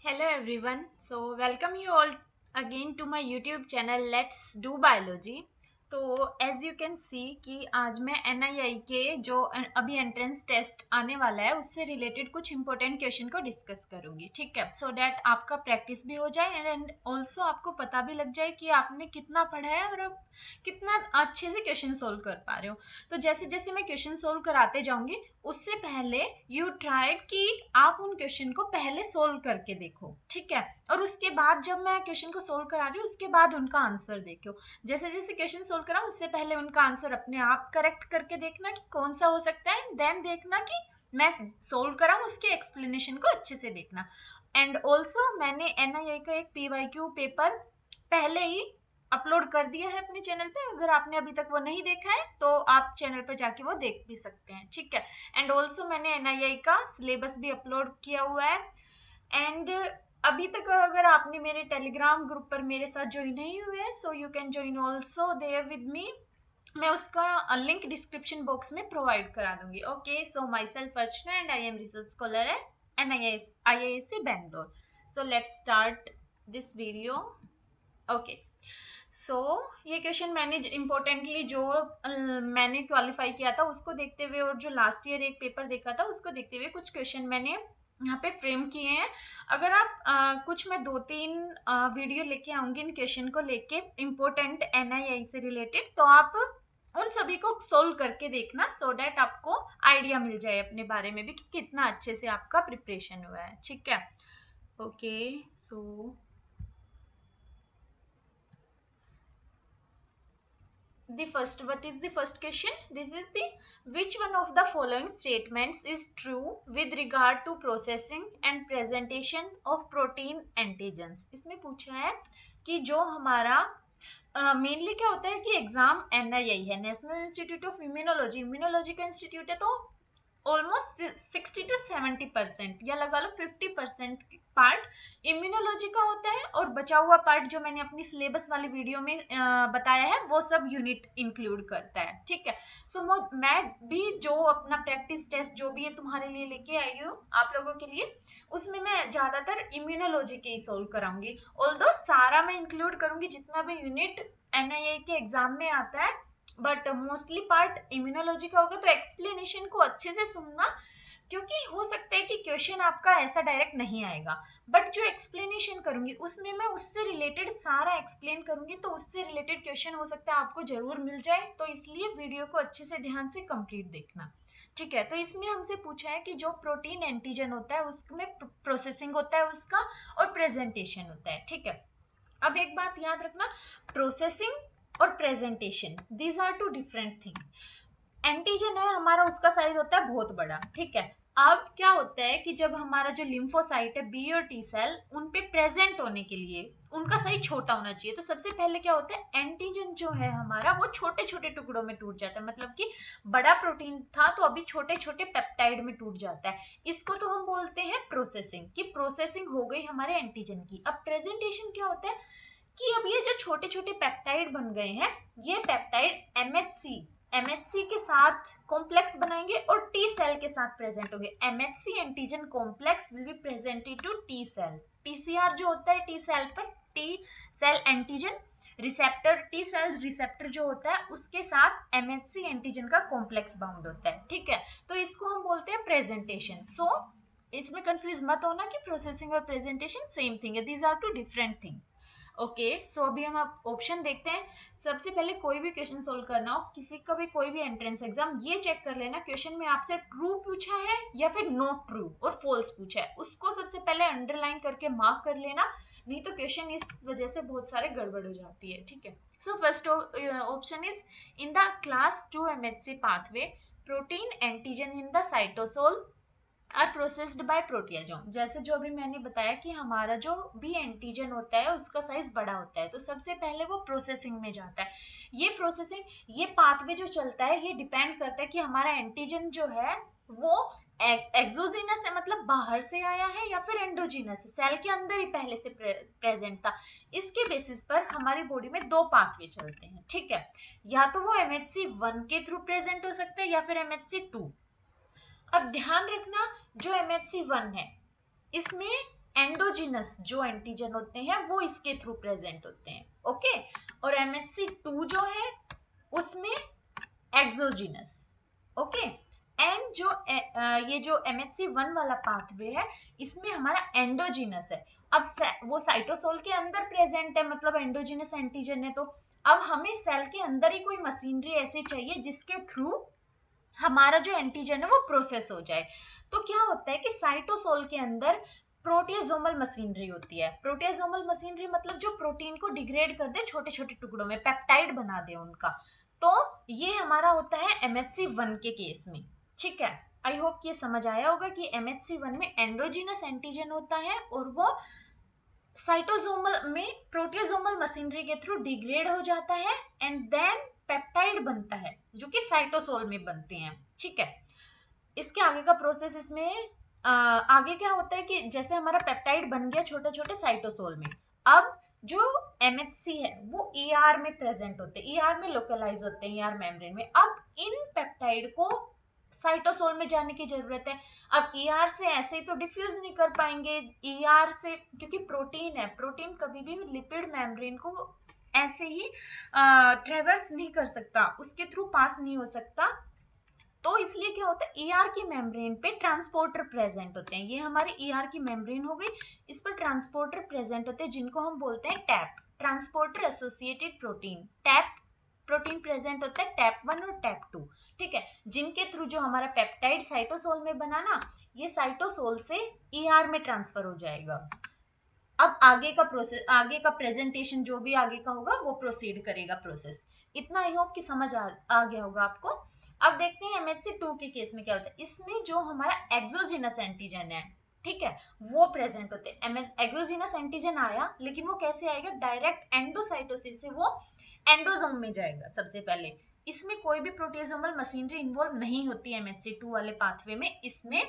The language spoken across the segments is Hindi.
Hello everyone. So welcome you all again to my YouTube channel Let's Do Biology. तो एज यू कैन सी कि आज मैं NII के जो अभी एंट्रेंस टेस्ट आने वाला है उससे रिलेटेड कुछ इंपॉर्टेंट क्वेश्चन को डिस्कस करूंगी, ठीक है, सो दैट आपका प्रैक्टिस भी हो जाए एंड ऑल्सो आपको पता भी लग जाए कि आपने कितना पढ़ा है और आप कितना अच्छे से क्वेश्चन सोल्व कर पा रहे हो। तो जैसे जैसे मैं क्वेश्चन सोल्व कराते जाऊंगी उससे पहले यू ट्राइड कि आप उन क्वेश्चन को पहले सोल्व करके देखो, ठीक है, और उसके बाद जब मैं क्वेश्चन को सोल्व करा रही हूँ उसके बाद उनका आंसर देखो। जैसे जैसे क्वेश्चन सोल्व करा उससे पहले उनका आंसर अपने आप करेक्ट करके देखना कि कौन सा हो सकता है, देन देखना कि मैं सोल्व करा उसके एक्सप्लेनेशन को अच्छे से देखना। एंड ऑल्सो मैंने NII का एक PYQ पेपर पहले ही अपलोड कर दिया है अपने चैनल पे। अगर आपने अभी तक वो नहीं देखा है तो आप चैनल पे जाके वो देख भी सकते हैं, ठीक है। एंड ऑल्सो मैंने NII का सिलेबस भी अपलोड किया हुआ है। एंड अभी तक अगर आपने मेरे टेलीग्राम ग्रुप पर मेरे साथ ज्वाइन नहीं हुए हैं so you can join also there with me. मैं उसका लिंक डिस्क्रिप्शन बॉक्स में प्रोवाइड करा दूंगी। Okay, so myself Archana and I am research scholar at IISc Bangalore. So let's start this video. Okay, so ये क्वेश्चन मैंने इम्पोर्टेंटली जो मैंने क्वालिफाई किया था उसको देखते हुए और जो लास्ट ईयर एक पेपर देखा था उसको देखते हुए कुछ क्वेश्चन मैंने यहाँ पे फ्रेम किए हैं। अगर आप कुछ मैं 2-3 वीडियो लेके आऊंगी इन क्वेश्चन को लेके इम्पोर्टेंट NII से रिलेटेड, तो आप उन सभी को सोल्व करके देखना सो दैट आपको आइडिया मिल जाए अपने बारे में भी कि कितना अच्छे से आपका प्रिपरेशन हुआ है, ठीक है। Okay, so the first, what is the first question? This is the which one of the following statements is true with regard to processing and presentation of protein antigens। इसमें पूछा है कि जो हमारा मेनली क्या होता है कि एग्जाम NII है, national institute of immunology, immunology का इंस्टीट्यूट है, तो ऑलमोस्ट 60 to 70% या लगा लो 50% पार्ट इम्यूनोलॉजी का होता है और बचा हुआ पार्ट जो मैंने अपनी सिलेबस वाली वीडियो में बताया है वो सब यूनिट इंक्लूड करता है, ठीक है। सो मैं भी जो अपना प्रैक्टिस टेस्ट जो भी है तुम्हारे लिए लेके आई हूँ आप लोगों के लिए, उसमें मैं ज्यादातर इम्यूनोलॉजी के ही सोल्व कराऊंगी। ऑल्दो सारा मैं इंक्लूड करूंगी जितना भी यूनिट NII के एग्जाम में आता है, बट मोस्टली पार्ट इम्यूनोलॉजी का होगा। तो एक्सप्लेनेशन को अच्छे से सुनना, क्योंकि हो सकता है कि क्वेश्चन आपका ऐसा डायरेक्ट नहीं आएगा, बट जो एक्सप्लेनेशन करूंगी उसमें मैं उससे रिलेटेड सारा एक्सप्लेन करूंगी, तो उससे रिलेटेड क्वेश्चन हो सकता है आपको जरूर मिल जाए, तो इसलिए वीडियो को अच्छे से ध्यान से कंप्लीट देखना, ठीक है। तो इसमें हमसे पूछा है कि जो प्रोटीन एंटीजन होता है उसमें प्रोसेसिंग होता है उसका और प्रेजेंटेशन होता है, ठीक है। अब एक बात याद रखना, प्रोसेसिंग और presentation these are two different thing. Antigen है हमारा उसका साइज होता है बहुत बड़ा, ठीक है। अब क्या होता है कि जब हमारा जो लिम्फोसाइट है B और T सेल उन पे प्रेजेंट होने के लिए उनका साइज छोटा होना चाहिए, तो सबसे पहले क्या होता है एंटीजन जो है हमारा वो छोटे छोटे टुकड़ों में टूट जाता है, मतलब कि बड़ा प्रोटीन था तो अभी छोटे छोटे पेप्टाइड में टूट जाता है। इसको तो हम बोलते हैं प्रोसेसिंग, कि प्रोसेसिंग हो गई हमारे एंटीजन की। अब प्रेजेंटेशन क्या होता है कि अब ये जो छोटे छोटे पेप्टाइड बन गए हैं ये पेप्टाइड MHC के साथ कॉम्प्लेक्स बनाएंगे और T सेल के साथ प्रेजेंट होंगे। MHC antigen complex will be presented to T cell. TCR जो होता है T सेल पर, T cell antigen receptor, T cell receptor जो होता है उसके साथ MHC एंटीजन का कॉम्प्लेक्स बाउंड होता है, ठीक है। तो इसको हम बोलते हैं प्रेजेंटेशन। सो इसमें कंफ्यूज मत होना कि प्रोसेसिंग और प्रेजेंटेशन सेम थिंग है, these are two different thing. Okay, so अभी हम ऑप्शन देखते हैं। सबसे पहले कोई भी क्वेश्चन सोल्व करना हो, किसी का भी कोई भी एंट्रेंस एग्जाम, ये चेक कर लेना क्वेश्चन में आपसे ट्रू पूछा है या फिर नॉट ट्रू और फॉल्स पूछा है, उसको सबसे पहले अंडरलाइन करके मार्क कर लेना, नहीं तो क्वेश्चन इस वजह से बहुत सारे गड़बड़ हो जाती है, ठीक है। So first option is in the class 2 MHC pathway protein antigen in the cytosol are processed by proteasome. जैसे जो अभी मैंने बताया कि हमारा जो भी एंटीजन होता है उसका साइज बड़ा होता है, तो सबसे पहले वो प्रोसेसिंग में जाता है। ये प्रोसेसिंग, ये पाथवे जो चलता है ये डिपेंड करता है कि हमारा एंटीजन जो है वो एक्सोजीनस है, मतलब बाहर से आया है, या फिर एंडोजीनस है, सेल के अंदर ही पहले से प्रेजेंट था। इसके बेसिस पर हमारी बॉडी में दो पाथवे चलते हैं, ठीक है। या तो वो MHC1 के थ्रू प्रेजेंट हो सकता है या फिर MHC2। अब ध्यान रखना जो MHC1 है इसमें एंडोजिनस जो एंटीजन होते हैं वो इसके थ्रू प्रेजेंट होते हैं। ओके, और MHC2 जो है उसमें एक्सोजिनस। ओके, एंड जो ये जो MHC1 वाला पाथवे है इसमें हमारा एंडोजिनस है। अब वो साइटोसोल के अंदर प्रेजेंट है, मतलब एंडोजिनस एंटीजन है, तो अब हमें सेल के अंदर ही कोई मशीनरी ऐसी चाहिए जिसके थ्रू हमारा जो एंटीजन है वो प्रोसेस हो जाए। तो क्या होता है कि साइटोसोल के अंदर प्रोटियाजोमल मशीनरी होती है। प्रोटियाजोमल मशीनरी मतलब जो प्रोटीन को डिग्रेड कर दे छोटे छोटे टुकड़ों में, पेप्टाइड बना दे उनका। तो ये हमारा होता है MHC1 के केस में। ठीक है, आई होप ये समझ आया होगा कि MHC1 में एंडोजिनस एंटीजन होता है और वो साइटोसोमल में प्रोटियोसोमल मशीनरी के थ्रू डिग्रेड हो जाता है एंड देन पेप्टाइड बनता है जो कि साइटोसोल में बनते हैं। ठीक है, इसके आगे का प्रोसेस इसमें आगे क्या होता है कि जैसे हमारा पेप्टाइड बन गया छोटे छोटे साइटोसोल में, अब जो MHC है वो ER में प्रेजेंट होते हैं, ER में लोकलाइज होते हैं, ER मेम्ब्रेन में। अब इन पेप्टाइड को साइटोसोल में जाने की जरूरत है। अब ER से ऐसे ही तो डिफ्यूज नहीं कर पाएंगे, ER से, क्योंकि प्रोटीन है, प्रोटीन कभी भी लिपिड मेम्ब्रेन को ऐसे ही ट्रेवर्स नहीं कर सकता, उसके थ्रू पास नहीं हो सकता। तो इसलिए क्या होता है, ER की मेम्ब्रेन पे ट्रांसपोर्टर प्रेजेंट होते हैं। ये हमारे ER की मेम्ब्रेन हो गई, इस पर ट्रांसपोर्टर प्रेजेंट होते हैं जिनको हम बोलते हैं tap, transporter associated protein. Tap protein present होता है टैप 1 और टैप 2। ठीक है, जिनके थ्रू जो हमारा पेप्टाइड साइटोसोल में बना ना, ये साइटोसोल से ER में ट्रांसफर हो जाएगा। अब आगे का प्रोसेस, आगे का प्रेजेंटेशन जो भी आगे का होगा वो प्रोसीड करेगा प्रोसेस। इतना आई होप कि समझ आ गया होगा आपको। अब देखते हैं MHC2 के केस में क्या होता है। इसमें जो हमारा एक्सोजिनस एंटीजन है, ठीक है, वो प्रेजेंट होते हैं। एक्सोजिनस एंटीजन आया, लेकिन वो कैसे आएगा, डायरेक्ट एंडोसाइटोसिस से वो एंडोसोम में जाएगा सबसे पहले। इसमें कोई भी प्रोटियोसोमल मशीनरी इन्वॉल्व नहीं होती है MHC2 वाले पाथवे में। इसमें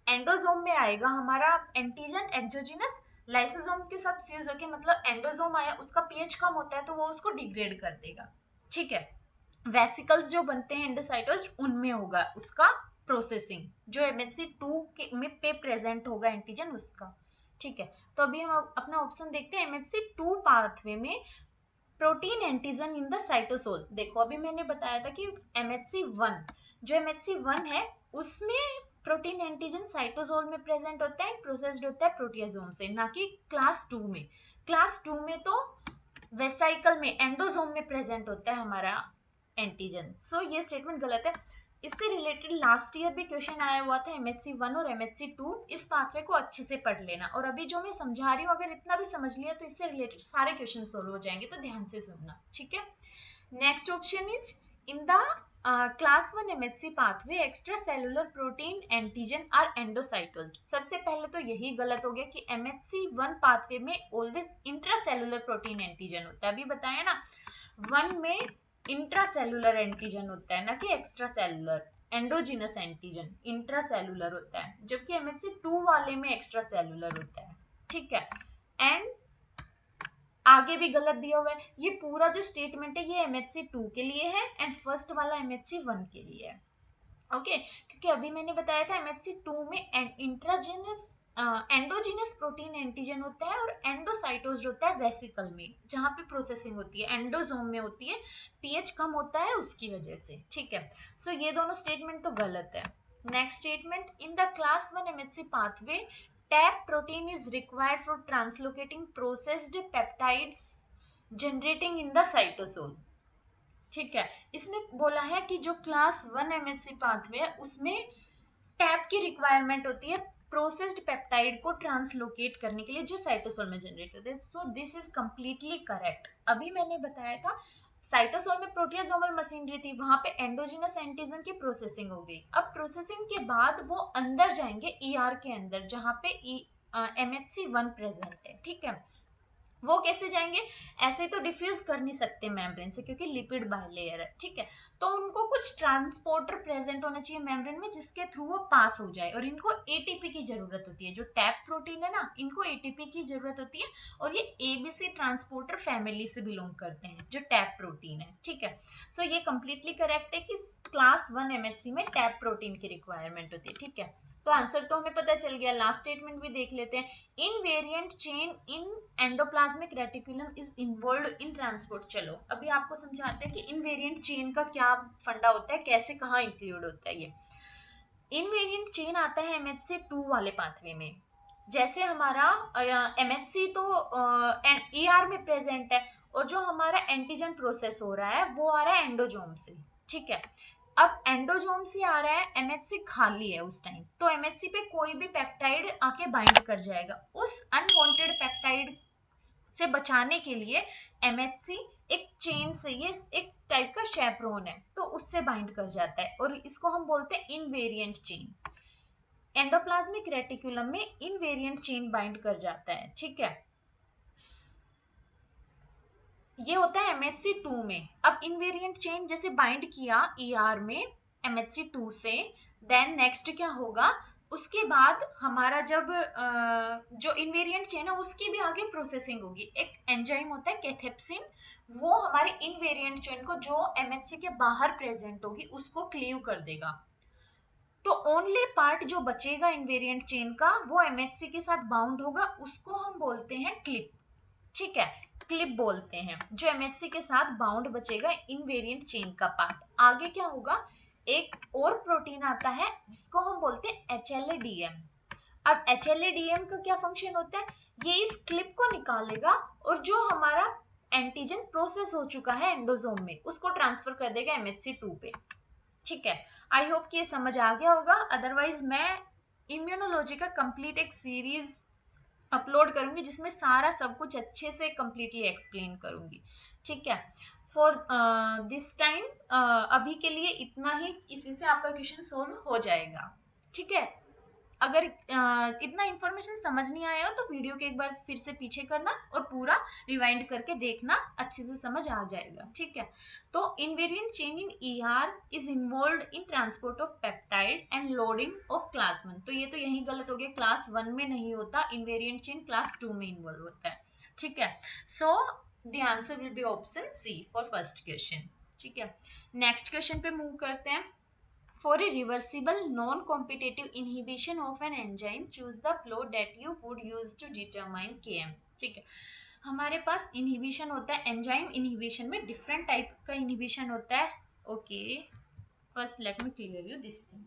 एंडोसोम में आएगा हमारा एंटीजन एक्सोजिनस, लाइसोसोम के साथ फ्यूज होके, मतलब एंडोसोम आया, उसका पीएच कम होता है तो वो उसको डिग्रेड कर देगा। ठीक है, वेसिकल्स जो बनते हैं एंडोसाइटोसिस उनमें होगा उसका प्रोसेसिंग, जो MHC2 के में पे प्रेजेंट होगा एंटीजन उसका। ठीक है, तो अभी हम अपना ऑप्शन देखते हैं। MHC2 पाथवे में protein antigen in the cytosol. देखो अभी मैंने बताया था कि MHC1, जो MHC1 है उसमें प्रोटीन एंटीजन साइटोसोल में प्रेजेंट होता है, प्रोसेस्ड होता है प्रोटियासोम से, ना कि क्लास 2 में। क्लास 2 में तो वेसाइकल में, एंडोसोम में प्रेजेंट होता है हमारा एंटीजन। सो ये स्टेटमेंट गलत है। इससे रिलेटेड लास्ट ईयर भी क्वेश्चन आया हुआ था MHC1 और MHC2। इस पाथवे को अच्छे से पढ़ लेना, और अभी जो मैं समझा रही हूँ अगर इतना भी समझ लिया तो इससे रिलेटेड सारे क्वेश्चन सोल्व हो जाएंगे, तो ध्यान से सुनना। ठीक है, next option is in the class 1 MHC pathway extra cellular protein antigen are endocytosed। सबसे पहले तो यही गलत हो गया कि MHC1 pathway में ऑलवेज इंट्रासेलुलर प्रोटीन एंटीजन होता है। अभी बताया ना, 1 में इंट्रासेलुलर एंटीजन होता है ना कि extra cellular. Endogenous antigen intracellular होता है, जबकि MHC2 वाले में एक्स्ट्रा सेलुलर होता है। ठीक है, एंड आगे भी गलत दिया हुआ है। ये पूरा जो स्टेटमेंट है ये MHC2 के लिए है एंड फर्स्ट वाला MHC1 के लिए है। ओके, क्योंकि अभी मैंने बताया था MHC2 में इंट्राजिनस एंडोजिनस प्रोटीन एंटीजन होता है और एंडोसाइटोज होता है वेसिकल में, जहां पे प्रोसेसिंग होती है, एंडोसोम में होती है, पीएच कम होता है उसकी वजह से। ठीक है, सो ये दोनों स्टेटमेंट तो गलत है। Next statement, in the class 1 MHC pathway TAP protein is required for translocating processed peptides generating in the cytosol. ठीक है, इसमें बोला है कि जो क्लास 1 MHC पाथवे है उसमें टैप की रिक्वायरमेंट होती है प्रोसेस्ड पेप्टाइड को ट्रांसलोकेट करने के लिए जो साइटोसोल में जनरेट होते हैं। So this is completely correct. अभी मैंने बताया था साइटोसोल में प्रोटियासोमल मशीनरी थी, वहां पे एंडोजिनस एंटीजन की प्रोसेसिंग हो गई। अब प्रोसेसिंग के बाद वो अंदर जाएंगे ER के अंदर, जहां पे MHC1 प्रेजेंट है। ठीक है, वो कैसे जाएंगे, ऐसे तो डिफ्यूज कर नहीं सकते मेम्ब्रेन से क्योंकि लिपिड बाइलेयर है। ठीक है, तो उनको कुछ ट्रांसपोर्टर प्रेजेंट होना चाहिए मेम्ब्रेन में जिसके थ्रू वो पास हो जाए, और इनको एटीपी की जरूरत होती है। जो टैप प्रोटीन है ना, इनको एटीपी की जरूरत होती है, और ये एबीसी ट्रांसपोर्टर फैमिली से बिलोंग करते हैं जो टैप प्रोटीन है। ठीक है, सो ये कंप्लीटली करेक्ट है कि क्लास 1 MHC में टैप प्रोटीन की रिक्वायरमेंट होती है। ठीक है, तो आंसर तो हमें पता चल गया। लास्ट स्टेटमेंट भी देख लेते हैं। Invariant chain in endoplasmic reticulum is involved in transport. चलो अभी आपको समझाते हैं कि इनवेरिएंट चेन का क्या फंडा होता है, कैसे कहाँ इंक्लूड होता है। ये इनवेरिएंट चेन आता है MHC2 वाले पाथवे में। जैसे हमारा MHC तो ER में प्रेजेंट है, और जो हमारा एंटीजन प्रोसेस हो रहा है वो आ रहा है एंडोजोम से, ठीक है। अब एंडोजोम से आ रहा है, MHC खाली है उस टाइम, तो MHC पे कोई भी पेप्टाइड आके बाइंड कर जाएगा। उस अनवांटेड पेप्टाइड से बचाने के लिए MHC एक चेन से, ये एक टाइप का शेपरोन है, तो उससे बाइंड कर जाता है, और इसको हम बोलते हैं इनवेरिएंट चेन। एंडोप्लाज्मिक रेटिकुलम में इनवेरिएंट चेन बाइंड कर जाता है, ठीक है। ये होता है MHC2 में। अब इनवेरिएंट चेन जैसे बाइंड किया ER में MHC2 से, देन नेक्स्ट क्या होगा, उसके बाद हमारा जब जो इनवेरिएंट चेन है उसकी भी आगे प्रोसेसिंग होगी। एक एंजाइम होता है कैथेप्सिन, वो हमारे इनवेरिएंट चेन को जो MHC के बाहर प्रेजेंट होगी उसको क्लीव कर देगा। तो ओनली पार्ट जो बचेगा इनवेरिएंट चेन का वो MHC के साथ बाउंड होगा, उसको हम बोलते हैं क्लिप, ठीक है। क्लिप बोलते हैं जो MHC के साथ बाउंड बचेगा इनवेरिएंट चेन का पार्ट। आगे क्या होगा, एक और प्रोटीन आता है जिसको हम बोलते हैं HLA-DM। अब HLA-DM का क्या फंक्शन होता है, ये इस क्लिप को निकालेगा और जो हमारा एंटीजन प्रोसेस हो चुका है एंडोजोम में उसको ट्रांसफर कर देगा MHC2 पे, ठीक है। आई होप कि ये समझ आ गया होगा। अदरवाइज मैं इम्यूनोलॉजी का कंप्लीट एक सीरीज अपलोड करूंगी जिसमें सारा सब कुछ अच्छे से कंप्लीटली एक्सप्लेन करूंगी, ठीक है। फॉर दिस टाइम अभी के लिए इतना ही, इसी से आपका क्वेश्चन सोल्व हो जाएगा, ठीक है। अगर इतना इंफॉर्मेशन समझ नहीं आया हो तो वीडियो के एक बार फिर से पीछे करना और पूरा रिवाइंड करके देखना, अच्छे से समझ आ जाएगा, ठीक है। तो invariant chain in ER is involved in transport of peptide and loading of class 1। तो ये तो यही गलत हो गया, क्लास 1 में नहीं होता, इनवेरिएंट चेन क्लास 2 में इन्वॉल्व होता है, ठीक है। So the answer will be option C for first question, ठीक है। नेक्स्ट क्वेश्चन पे मूव करते हैं। For a reversible non-competitive inhibition of an enzyme, choose the flow that you would use to determine Km, ठीक है। हमारे पास इनहिबिशन होता है, एंजाइम इनहिबिशन में डिफरेंट टाइप का इनहिबिशन होता है। Okay, first let me clear you this thing.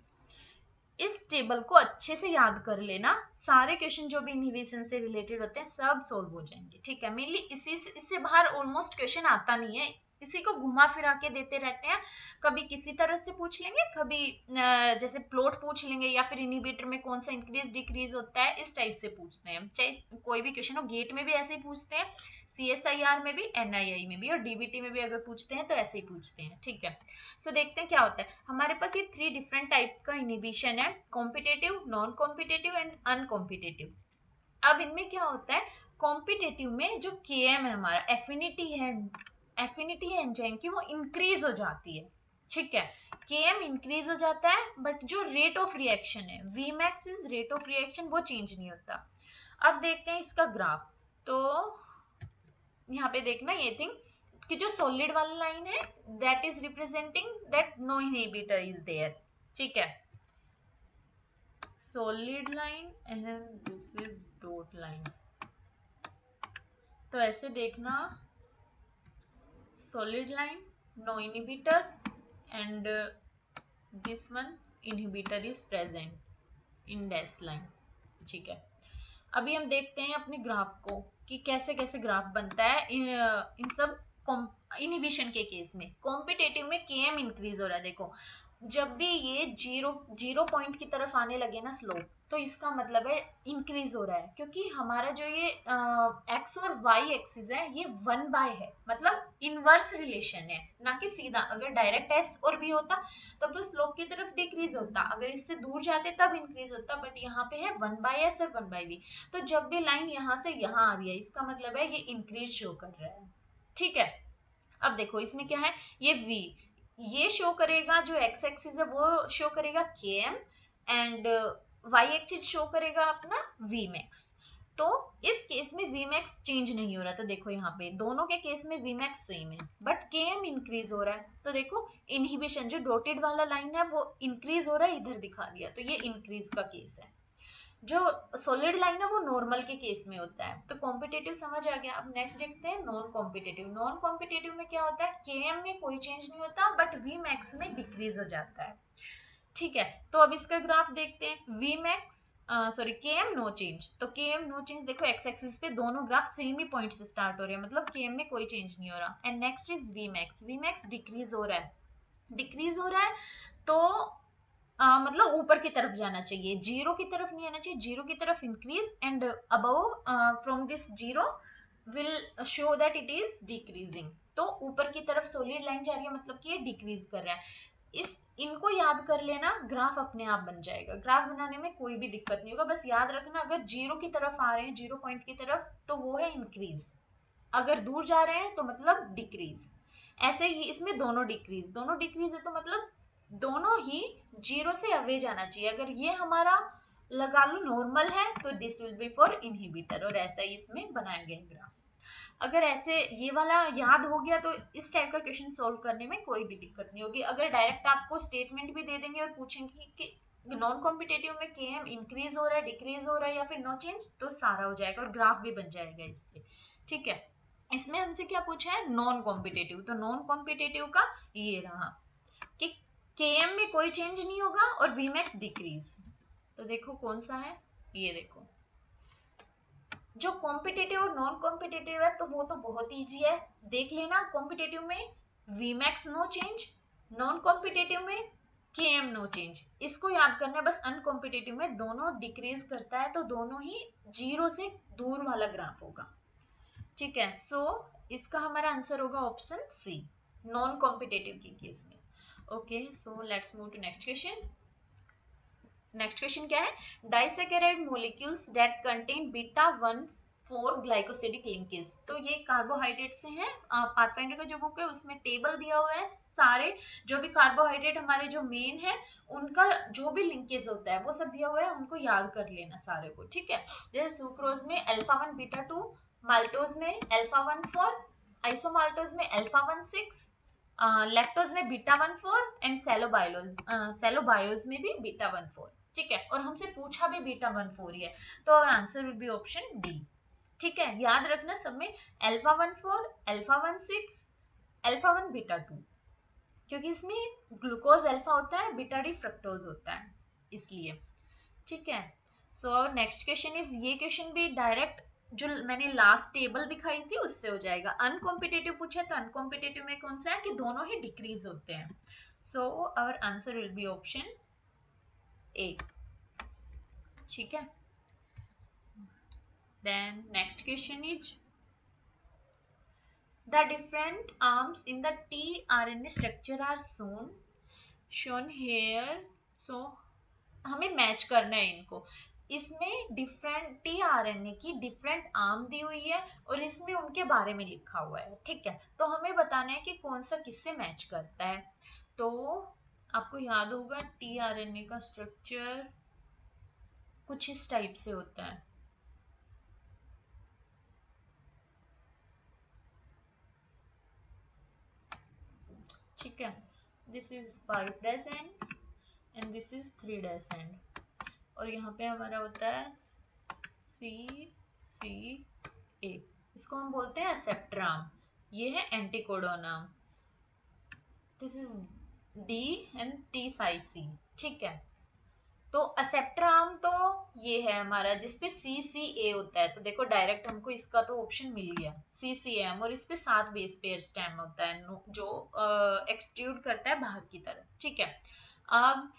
इस टेबल को अच्छे से याद कर लेना, सारे क्वेश्चन जो भी इनहिबिशन से रिलेटेड होते हैं सब सोल्व हो जाएंगे, ठीक है। मेनली इससे बाहर ऑलमोस्ट क्वेश्चन आता नहीं है, इसी को घुमा फिरा के देते रहते हैं। कभी किसी तरह से पूछ लेंगे, कभी जैसे प्लॉट पूछ लेंगे, या फिर इनहिबिटर में कौन सा इंक्रीज डिक्रीज होता है, इस टाइप से पूछते हैं। चाहे कोई भी क्वेश्चन हो, गेट में भी ऐसे ही पूछते हैं, CSIR में भी, NII में भी, और DBT में भी अगर पूछते हैं तो ऐसे ही पूछते हैं, ठीक है। सो देखते हैं क्या होता है। हमारे पास ये 3 डिफरेंट टाइप का इनहिबिशन है, competitive, non competitive and uncompetitive. अब इनमें क्या होता है, कॉम्पिटेटिव में जो Km है हमारा, एफिनिटी है एंजाइम की, वो इंक्रीज हो जाती है, ठीक है। Km इंक्रीज हो जाता है, बट जो रेट ऑफ रिएक्शन है, Vmax is rate of reaction, वो चेंज नहीं होता। अब देखते हैं इसका ग्राफ। तो यहाँ पे देखना ये थिंग कि जो सॉलिड वाली लाइन है that is representing that no inhibitor is there, ठीक है, solid line, and this is dot line. तो ऐसे देखना, solid line no inhibitor and this one inhibitor is present in dash line, ठीक है। अभी हम देखते हैं अपने ग्राफ को कि कैसे कैसे ग्राफ बनता है इन सब इनहिबिशन के केस में। कॉम्पिटेटिव में Km इंक्रीज हो रहा है, देखो जब भी ये जीरो पॉइंट की तरफ आने लगे ना स्लोप, तो इसका मतलब है इंक्रीज हो रहा है, क्योंकि हमारा जो ये एक्स और वाई एक्सिस है ये 1/, है मतलब इनवर्स रिलेशन है, ना कि सीधा। अगर डायरेक्ट एस और बी होता तब तो स्लोप की तरफ डिक्रीज होता, अगर इससे दूर जाते तब इंक्रीज होता, बट यहाँ पे है 1/s और 1/v। तो जब भी लाइन यहाँ से यहाँ आ रही है, इसका मतलब है ये इंक्रीज शो कर रहा है, ठीक है। अब देखो इसमें क्या है, ये v, ये शो करेगा, जो एक्स एक्सिस है वो शो करेगा Km, and Y axis show करेगा अपना Vmax। तो इस केस में Vmax चेंज नहीं हो रहा। तो देखो यहाँ पे दोनों के केस में Vmax सेम है बट Km इंक्रीज हो रहा है। तो देखो इनहिबिशन जो डॉटेड वाला लाइन है वो इंक्रीज हो रहा है, इधर दिखा दिया, तो ये इंक्रीज का केस है। जो सॉलिड लाइन है वो नॉर्मल के केस में होता है। तो कॉम्पिटेटिव समझ आ गया। अब नेक्स्ट देखते हैं नॉन कॉम्पिटेटिव। नॉन कॉम्पिटेटिव में क्या होता है, Km में कोई चेंज नहीं होता बट Vmax में डिक्रीज हो जाता है। ठीक है, तो अब इसका ग्राफ देखते हैं। Vmax sorry Km no change, तो Km नो चेंज देखो एक्स एक्सिस पे दोनों ग्राफ सेम ही पॉइंट से स्टार्ट हो रहे हैं, मतलब Km में कोई चेंज नहीं हो रहा। And next is Vmax। Vmax decrease हो रहा है, डिक्रीज हो रहा है तो मतलब ऊपर की तरफ जाना चाहिए, जीरो की तरफ नहीं आना चाहिए, जीरो की तरफ increase and above from this zero will show that it is decreasing. तो ऊपर की तरफ सॉलिड लाइन जा रही है मतलब कि ये डिक्रीज कर रहा है। इस इनको याद कर लेना, ग्राफ अपने आप बन जाएगा। ग्राफ बनाने में कोई भी दिक्कत नहीं होगा, बस याद रखना अगर जीरो की तरफ आ रहे हैं, जीरो पॉइंट की तरफ, तो वो है इंक्रीज, अगर दूर जा रहे हैं तो मतलब डिक्रीज। ऐसे ही इसमें दोनों डिक्रीज, दोनों डिक्रीज है तो मतलब दोनों ही जीरो से अवे जाना चाहिए। अगर ये हमारा लगा लो नॉर्मल है तो this will B for inhibitor, और ऐसा ही इसमें बनाया गया ग्राफ। अगर ऐसे ये वाला याद हो गया तो इस टाइप का क्वेश्चन सोल्व करने में कोई भी दिक्कत नहीं होगी। अगर डायरेक्ट आपको स्टेटमेंट भी दे देंगे और पूछेंगे कि नॉन कॉम्पिटेटिव में Km इंक्रीज हो रहा है, डिक्रीज हो रहा है या फिर नो चेंज, तो सारा हो जाएगा और ग्राफ भी बन जाएगा इससे। ठीक है, इसमें हमसे क्या पूछा है, नॉन कॉम्पिटेटिव। तो नॉन कॉम्पिटेटिव का ये रहा कि Km में कोई चेंज नहीं होगा और Vmax डिक्रीज। तो देखो कौन सा है, ये देखो। जो कॉम्पिटेटिव और नॉन कॉम्पिटेटिव है तो वो तो बहुत इजी है, देख लेना। कॉम्पिटेटिव में Vmax no change, non competitive में Km नो चेंज, इसको याद करना है बस। अनकॉम्पिटेटिव में दोनों डिक्रीज करता है तो दोनों ही जीरो से दूर वाला ग्राफ होगा। ठीक है, सो इसका हमारा आंसर होगा ऑप्शन सी, नॉन कॉम्पिटेटिव के केस में। Okay, so let's move to next question. Next question क्या है, disaccharide molecules that contain beta 1,4 glycosidic linkage. तो ये कार्बोहाइड्रेट से हैं। पाथफाइंडर का जो बुक है उसमें टेबल दिया हुआ है, सारे जो भी कार्बोहाइड्रेट हमारे जो मेन है उनका जो भी लिंकेज होता है वो सब दिया हुआ है, उनको याद कर लेना सारे को। ठीक है, जैसे सुक्रोज में अल्फा 1 बीटा 2, माल्टोज में अल्फा 1 4, आइसोमाल्टोज में अल्फा 1 6, लैक्टोज में बीटा 1 4 एंड सेलोबायोज में भी बीटा 1 4। ठीक है, और हमसे पूछा भी बीटा 1 4 ही है, तो और answer will be option D. ठीक है, याद रखना सब में अल्फा 1 4, अल्फा 1 6, अल्फा 1 बीटा 2, क्योंकि इसमें ग्लूकोज अल्फा होता है, बीटा डी फ्रक्टोज होता है इसलिए। ठीक है, सो नेक्स्ट क्वेश्चन इज, ये क्वेश्चन भी डायरेक्ट जो मैंने लास्ट टेबल दिखाई थी उससे हो जाएगा। अनकॉम्पिटेटिव पूछे तो अनकॉम्पिटेटिव में कौन सा है कि दोनों ही डिक्रीज होते हैं। So our answer will be option A. ठीक है, then next question is, the different arms in the tRNA structure are shown here। so हमें मैच करना है इनको। इसमें डिफरेंट tRNA की डिफरेंट आर्म दी हुई है और इसमें उनके बारे में लिखा हुआ है। ठीक है, तो हमें बताना है कि कौन सा किससे मैच करता है। तो आपको याद होगा tRNA का स्ट्रक्चर कुछ इस टाइप से होता है। ठीक है, this is 5' and and this is 3' and, और यहाँ पे हमारा होता है सी सी ए, इसको हम बोलते हैं एक्सेप्टर आर्म। ये है anticodon arm, this is D and T psi C. ठीक है, तो एक्सेप्टर आर्म तो ये है हमारा जिसपे सी सी ए होता है। तो देखो डायरेक्ट हमको इसका तो ऑप्शन मिल गया सी सी एम, और इसपे 7 बेस पेयर स्टेम होता है जो एक्सट्रूड करता है बाहर की तरफ। ठीक है, अब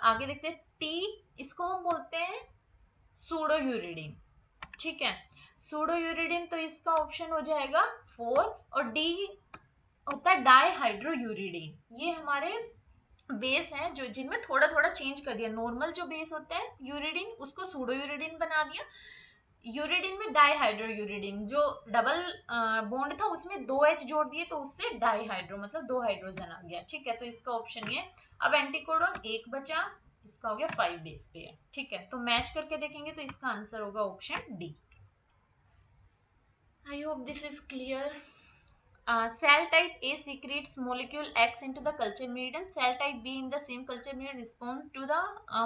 आगे देखते हैं टी, इसको हम बोलते हैं सूडोयूरिडीन। ठीक है, सूडोयूरिडीन तो इसका ऑप्शन हो जाएगा 4, और डी होता है डाईहाइड्रोयूरिडीन। ये हमारे बेस है जो जिनमें थोड़ा थोड़ा चेंज कर दिया। नॉर्मल जो बेस होता है यूरिडीन उसको सूडोयूरिडीन बना दिया, यूरिडीन में डाईहाइड्रोयूरिडीन, जो डबल बॉन्ड था उसमें 2 H जोड़ दिए तो उससे डाईहाइड्रो मतलब 2 हाइड्रोजन आ गया। ठीक है, तो इसका ऑप्शन ये। अब एंटीकोडोन एक बचा, इसका हो गया 5 बेस पेयर। ठीक है, तो मैच करके देखेंगे तो इसका आंसर होगा option D. I hope this is clear. Cell type A secretes molecule X into the culture medium. Cell type B in the same culture medium responds to the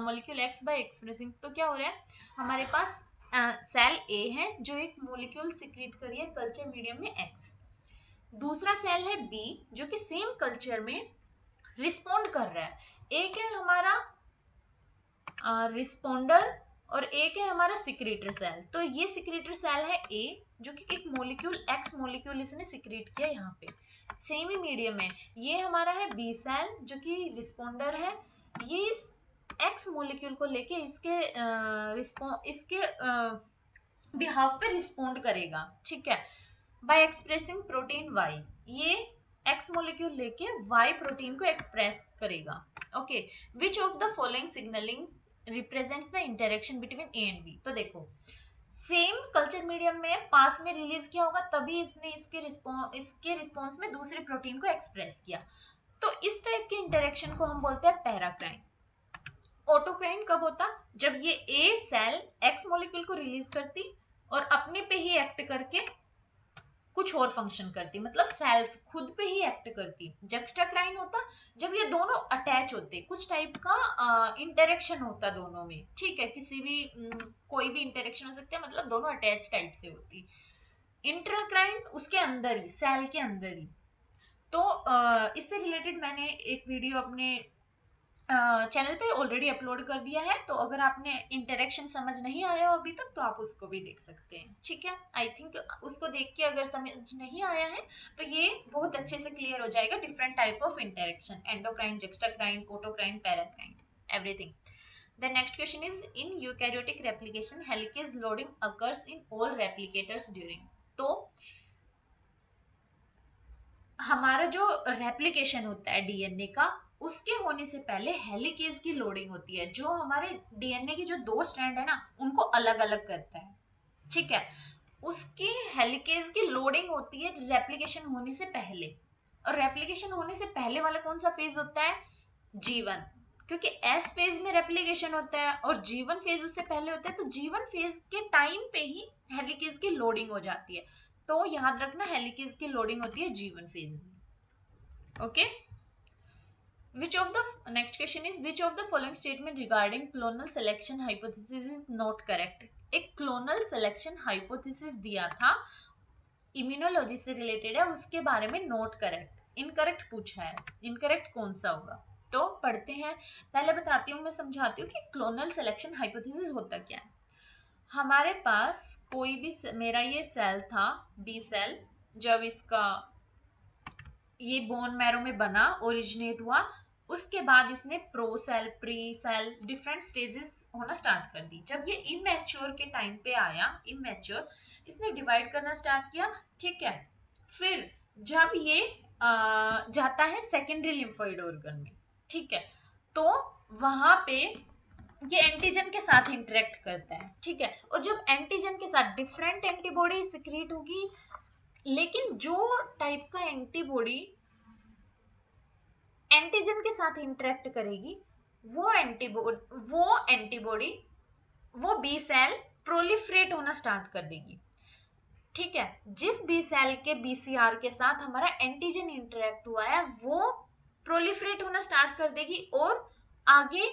molecule X by expressing. तो क्या हो रहा है, हमारे पास सेल A है जो एक मोलिक्यूल सिक्रीट कर रही है कल्चर मीडियम में X। दूसरा सेल है B जो कि सेम कल्चर में रिस्पॉन्ड कर रहा है। एक है हमारा रिस्पॉन्डर और एक है हमारा सिक्रीटर सेल। तो ये सिक्रीटर सेल है ए जो कि एक मोलिक्यूल एक्स मोलिक्यूल इसने सिक्रीट किया यहाँ पे सेम ही मीडियम में। ये हमारा है बी सेल जो कि रिस्पॉन्डर है, ये इस एक्स मोलिक्यूल को लेके इसके इसके बिहाफ पे रिस्पॉन्ड करेगा। ठीक है, बाय एक्सप्रेसिंग प्रोटीन वाई, ये एक्स मोलिक्यूल लेके वाई प्रोटीन को एक्सप्रेस करेगा। Okay, which of the following signalling represents the interaction between A and B. तो देखो सेम कल्चर मीडियम में पास में रिलीज किया होगा तभी इसने इसके रिस्पॉन्स में दूसरे प्रोटीन को एक्सप्रेस किया। तो इस टाइप के इंटरेक्शन को हम बोलते हैं पैराक्राइन। ऑटोक्राइन कब होता, जब ये ए सेल एक्स मॉलिक्यूल को रिलीज करती और अपने पे ही एक्ट करके कुछ और फंक्शन करती, मतलब सेल्फ खुद पे ही एक्ट करती। जक्स्टाक्राइन होता जब ये दोनों अटैच होते, कुछ टाइप का इंटरेक्शन होता दोनों में। ठीक है, किसी भी कोई भी इंटरेक्शन हो सकता है, मतलब दोनों अटैच टाइप से होती। इंट्राक्राइन उसके अंदर ही, सेल के अंदर ही। तो इससे रिलेटेड मैंने एक वीडियो अपने चैनल पे ऑलरेडी अपलोड कर दिया है, तो अगर आपने इंटरेक्शन समझ नहीं आया हो अभी तक तो आप उसको भी देख सकते हैं। ठीक है, आई थिंक उसको देख के अगर समझ नहीं आया है तो ये बहुत अच्छे से क्लियर हो जाएगा। Different type of interaction, endocrine, juxtacrine, autocrine, paracrine, everything. The next question is, in eukaryotic replication helicase loading occurs in all replicators during। तो हमारा जो रेप्लिकेशन होता है डीएनए का, उसके होने से पहले हेलिकेज की लोडिंग होती है जो हमारे डीएनए के जो दो स्ट्रैंड है ना उनको अलग अलग करता है। ठीक है, उसकी हेलिकेज की लोडिंग होती है रेप्लिकेशन होने से पहले। और रेप्लिकेशन होने से पहले वाला कौन सा फेज होता है, जीवन, क्योंकि एस फेज में रेप्लिकेशन होता है और जीवन फेज उससे पहले होता है। तो जीवन फेज के टाइम पे ही हेलिकेज की लोडिंग हो जाती है। तो याद रखना हेलिकेज की लोडिंग होती है जीवन फेज में। Okay, which of the next question is, which of the following statement regarding clonal selection hypothesis is not correct। एक क्लोनल सिलेक्शन हाइपोथेसिस दिया था, इम्यूनोलॉजी से रिलेटेड है, उसके बारे में नॉट करेक्ट, इनकरेक्ट पूछा है। इनकरेक्ट कौन सा होगा, तो पढ़ते हैं। पहले बताती हूँ, मैं समझाती हूँ कि क्लोनल सिलेक्शन हाइपोथेसिस होता क्या है। हमारे पास कोई भी, मेरा ये सेल था बी सेल, जब इसका ये बोन मैरो में बना, ओरिजिनेट हुआ, उसके बाद इसने pro cell, pre cell, different stages होना स्टार्ट कर दी। जब ये इमैच्योर के टाइम पे आया, इमैच्योर, इसने डिवाइड करना स्टार्ट किया। ठीक है, फिर जब ये जाता है सेकेंडरी लिम्फोइड ऑर्गन में, ठीक है, तो वहां पे ये एंटीजन के साथ इंटरेक्ट करता है। ठीक है, और जब एंटीजन के साथ डिफरेंट एंटीबॉडी सिक्रीट होगी, लेकिन जो टाइप का एंटीबॉडी एंटीजन के साथ इंटरेक्ट करेगी वो एंटीबॉडी वो बी सेल प्रोलिफरेट होना स्टार्ट कर देगी। ठीक है, जिस बी सेल के बीसीआर के साथ हमारा एंटीजन इंटरेक्ट हुआ है वो प्रोलिफरेट होना स्टार्ट कर देगी और आगे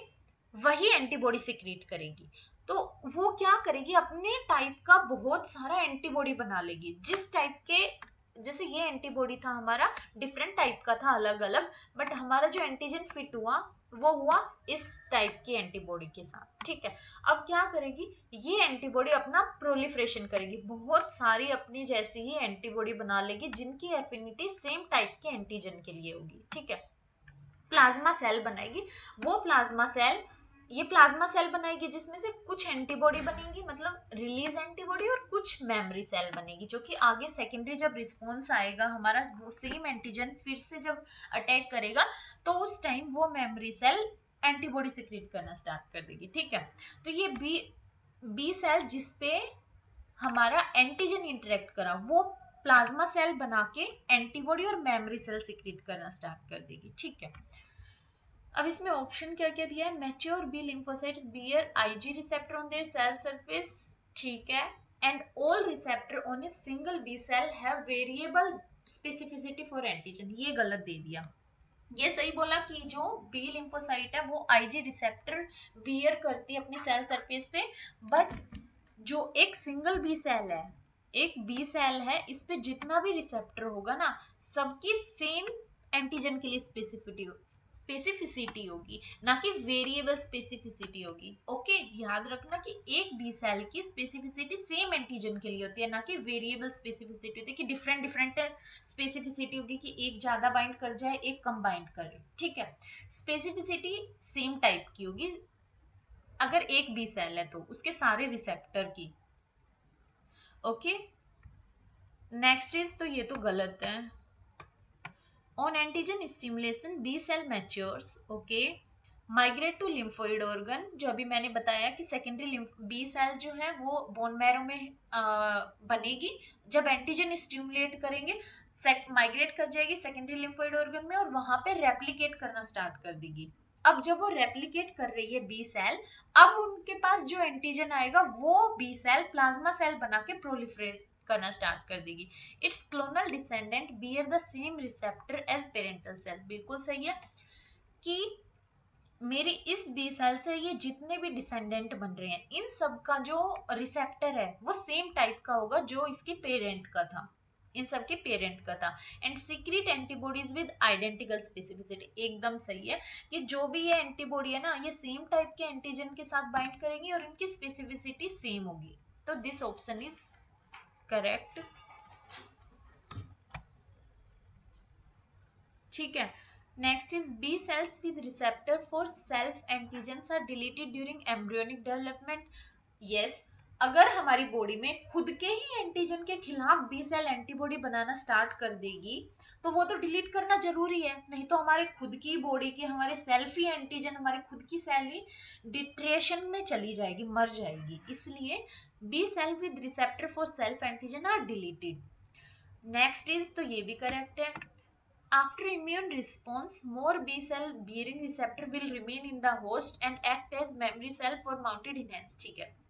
वही एंटीबॉडी सिक्रीट करेगी। तो वो क्या करेगी, अपने टाइप का बहुत सारा एंटीबॉडी बना लेगी। जिस टाइप के, जैसे ये एंटीबॉडी था हमारा डिफरेंट टाइप का था, अलग अलग, बट हमारा जो एंटीजन फिट हुआ वो हुआ इस टाइप की एंटीबॉडी के साथ। ठीक है, अब क्या करेगी, ये एंटीबॉडी अपना प्रोलिफरेशन करेगी, बहुत सारी अपनी जैसी ही एंटीबॉडी बना लेगी जिनकी एफिनिटी सेम टाइप के एंटीजन के लिए होगी। ठीक है, प्लाज्मा सेल बनाएगी। वो प्लाज्मा सेल, ये प्लाज्मा सेल बनाएगी जिसमें से कुछ एंटीबॉडी बनेगी, मतलब रिलीज एंटीबॉडी, और कुछ मेमोरी सेल बनेगी जो कि आगे सेकेंडरी जब रिस्पॉन्स आएगा हमारा, वो सेम एंटीजन फिर से जब अटैक करेगा तो उस टाइम वो मेमोरी सेल एंटीबॉडी सिक्रीट करना स्टार्ट कर देगी। ठीक है, तो ये बी सेल जिसपे हमारा एंटीजन इंटरेक्ट करा वो प्लाज्मा सेल बना के एंटीबॉडी और मेमोरी सेल सिक्रीट करना स्टार्ट कर देगी। ठीक है, अब इसमें ऑप्शन क्या क्या दिया है, mature B lymphocytes bear Ig receptor on their cell surface, ठीक है, and all receptor on a single B cell have variable specificity for antigen, ये गलत दे दिया। ये सही बोला कि जो बी लिम्फोसाइट है वो आईजी रिसेप्टर बियर करती है अपनी सेल सरफेस पे, बट जो एक सिंगल बी सेल है, एक बी सेल है, इस पे जितना भी रिसेप्टर होगा ना, सबकी सेम एंटीजन के लिए स्पेसिफिसिटी होगी, ना कि वेरिएबल स्पेसिफिसिटी होगी। ओके, याद रखना कि एक बी सेल की स्पेसिफिसिटी सेम एंटीजन के लिए होती है, ना कि वेरिएबल स्पेसिफिसिटी होती है कि डिफरेंट डिफरेंट स्पेसिफिसिटी होगी कि एक ज्यादा बाइंड कर जाए एक कम बाइंड करे, ठीक है। स्पेसिफिसिटी सेम टाइप की होगी अगर एक बी सेल है तो उसके सारे रिसेप्टर की। ओके, नेक्स्ट इज, तो ये तो गलत है। On antigen stimulation B cell matures, okay, migrate to lymphoid organ, जो अभी मैंने बताया कि सेकेंडरी बी सेल जो है वो बोन मैरो में बनेगी, जब एंटीजन स्टिमुलेट करेंगे माइग्रेट कर जाएगी सेकेंडरी लिम्फोइड ऑर्गन में और वहां पे रेप्लिकेट करना स्टार्ट कर देगी। अब जब वो रेप्लिकेट कर रही है बी सेल, अब उनके पास जो एंटीजन आएगा वो बी सेल प्लाज्मा सेल बना के प्रोलिफरेट करना स्टार्ट कर देगी। Its clonal descendant bear the same receptor as parental cell, बिल्कुल सही है कि मेरी इस बी सेल से ये जितने भी डिसेंडेंट बन रहे हैं इन सब का जो रिसेप्टर है वो सेम टाइप का होगा जो इसके पेरेंट का था, इन सब के पेरेंट का था। And secret antibodies with identical specificity, एकदम सही है कि जो भी ये एंटीबॉडी है ना ये सेम टाइप के एंटीजन के साथ बाइंड करेंगी और इनकी स्पेसिफिसिटी सेम होगी, तो दिस ऑप्शन इज करेक्ट, ठीक है। Next is B cells with receptor for self antigens are deleted during embryonic development, yes, अगर हमारी बॉडी में खुद के ही एंटीजन के खिलाफ बी सेल एंटीबॉडी बनाना स्टार्ट कर देगी तो वो तो डिलीट करना जरूरी है, नहीं तो हमारे खुद की बॉडी के हमारे सेल्फ ही एंटीजन हमारी खुद की सेल ही डिट्रेशन में चली जाएगी, मर जाएगी, इसलिए B cell with receptor for self antigen are deleted. Next is, तो ये भी करेक्ट है, after immune response, more B cell bearing receptor will remain in the host and act as memory cell for mounted enhance, ठीक है।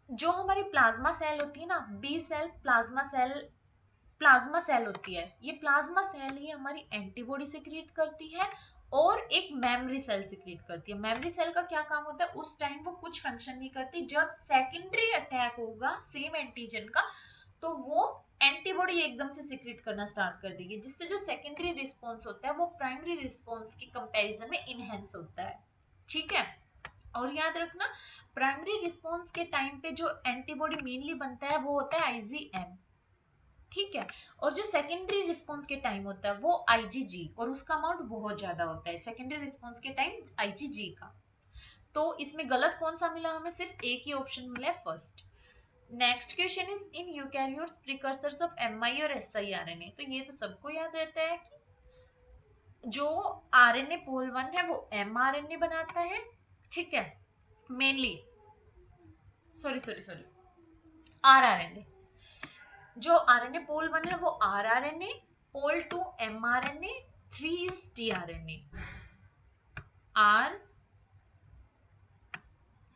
जो हमारी प्लाज्मा सेल होती है ना, बी सेल प्लाज्मा सेल होती है, ये प्लाज्मा सेल ही हमारी एंटीबॉडी सिक्रिएट करती है और एक मेमोरी सेल सिक्रिएट करती है। मेमोरी सेल का क्या काम होता है, उस टाइम वो कुछ फंक्शन नहीं करती, जब सेकेंडरी अटैक होगा सेम एंटीजन का तो वो एंटीबॉडी एकदम से सिक्रेट करना स्टार्ट कर देगी, जिससे जो सेकेंडरी रिस्पॉन्स होता है वो प्राइमरी रिस्पॉन्स की कंपैरिजन में इनहेंस होता है, ठीक है। और याद रखना प्राइमरी रिस्पॉन्स के टाइम पे जो एंटीबॉडी मेनली बनता है वो होता है आईजीएम, ठीक है, और जो सेकेंडरी रिस्पॉन्स के टाइम होता है वो आईजीजी, और उसका अमाउंट बहुत ज्यादा होता है सेकेंडरी रिस्पॉन्स के टाइम आईजीजी का। तो इसमें गलत कौन सा मिला, हमें सिर्फ एक ही ऑप्शन मिला है, first. Next question is in eukaryotes precursors of MI और एसआई आरएनए, तो ये तो सबको याद रहता है कि जो आरएनए पोल 1 है वो एमआरएनए बनाता है, ठीक है, मेनली सॉरी आरआरएनए, जो आरएनए पोल 1 है वो rRNA, pol 2 mRNA, 3 is tRNA, are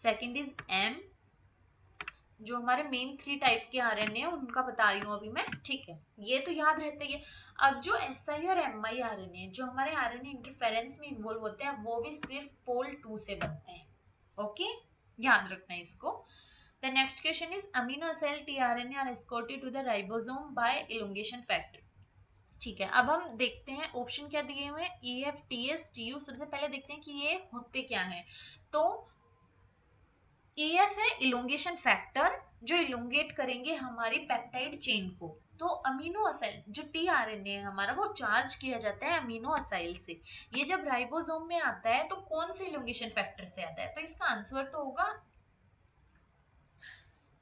second is M, जो हमारे मेन 3 टाइप के आरएनए हैं उनका बता रही हूँ अभी मैं, ठीक है, ये तो याद रहता है। अब जो एसआई और एमआई आरएनए जो हमारे आरएनए इंटरफेरेंस में इन्वॉल्व होते हैं वो भी सिर्फ पोल 2 से बनते हैं, ओके, याद रखना है इसको। The next question is amino acid tRNA are escorted to the ribosome by elongation factor, ठीक है। अब हम देखते हैं ऑप्शन क्या दिए हुए हैं, ईएफ टीएस टीयू, सबसे पहले देखते हैं कि ये होते क्या है। तो एएफ है इलोंगेशन फैक्टर, जो इलोंगेट करेंगे हमारी पेप्टाइड चेन को। तो अमीनो असाइल जो टीआरएनए है हमारा वो चार्ज किया जाता है अमीनो असाइल से, ये जब राइबोसोम में आता है तो कौन से इलोंगेशन फैक्टर से आता है, तो इसका आंसर तो होगा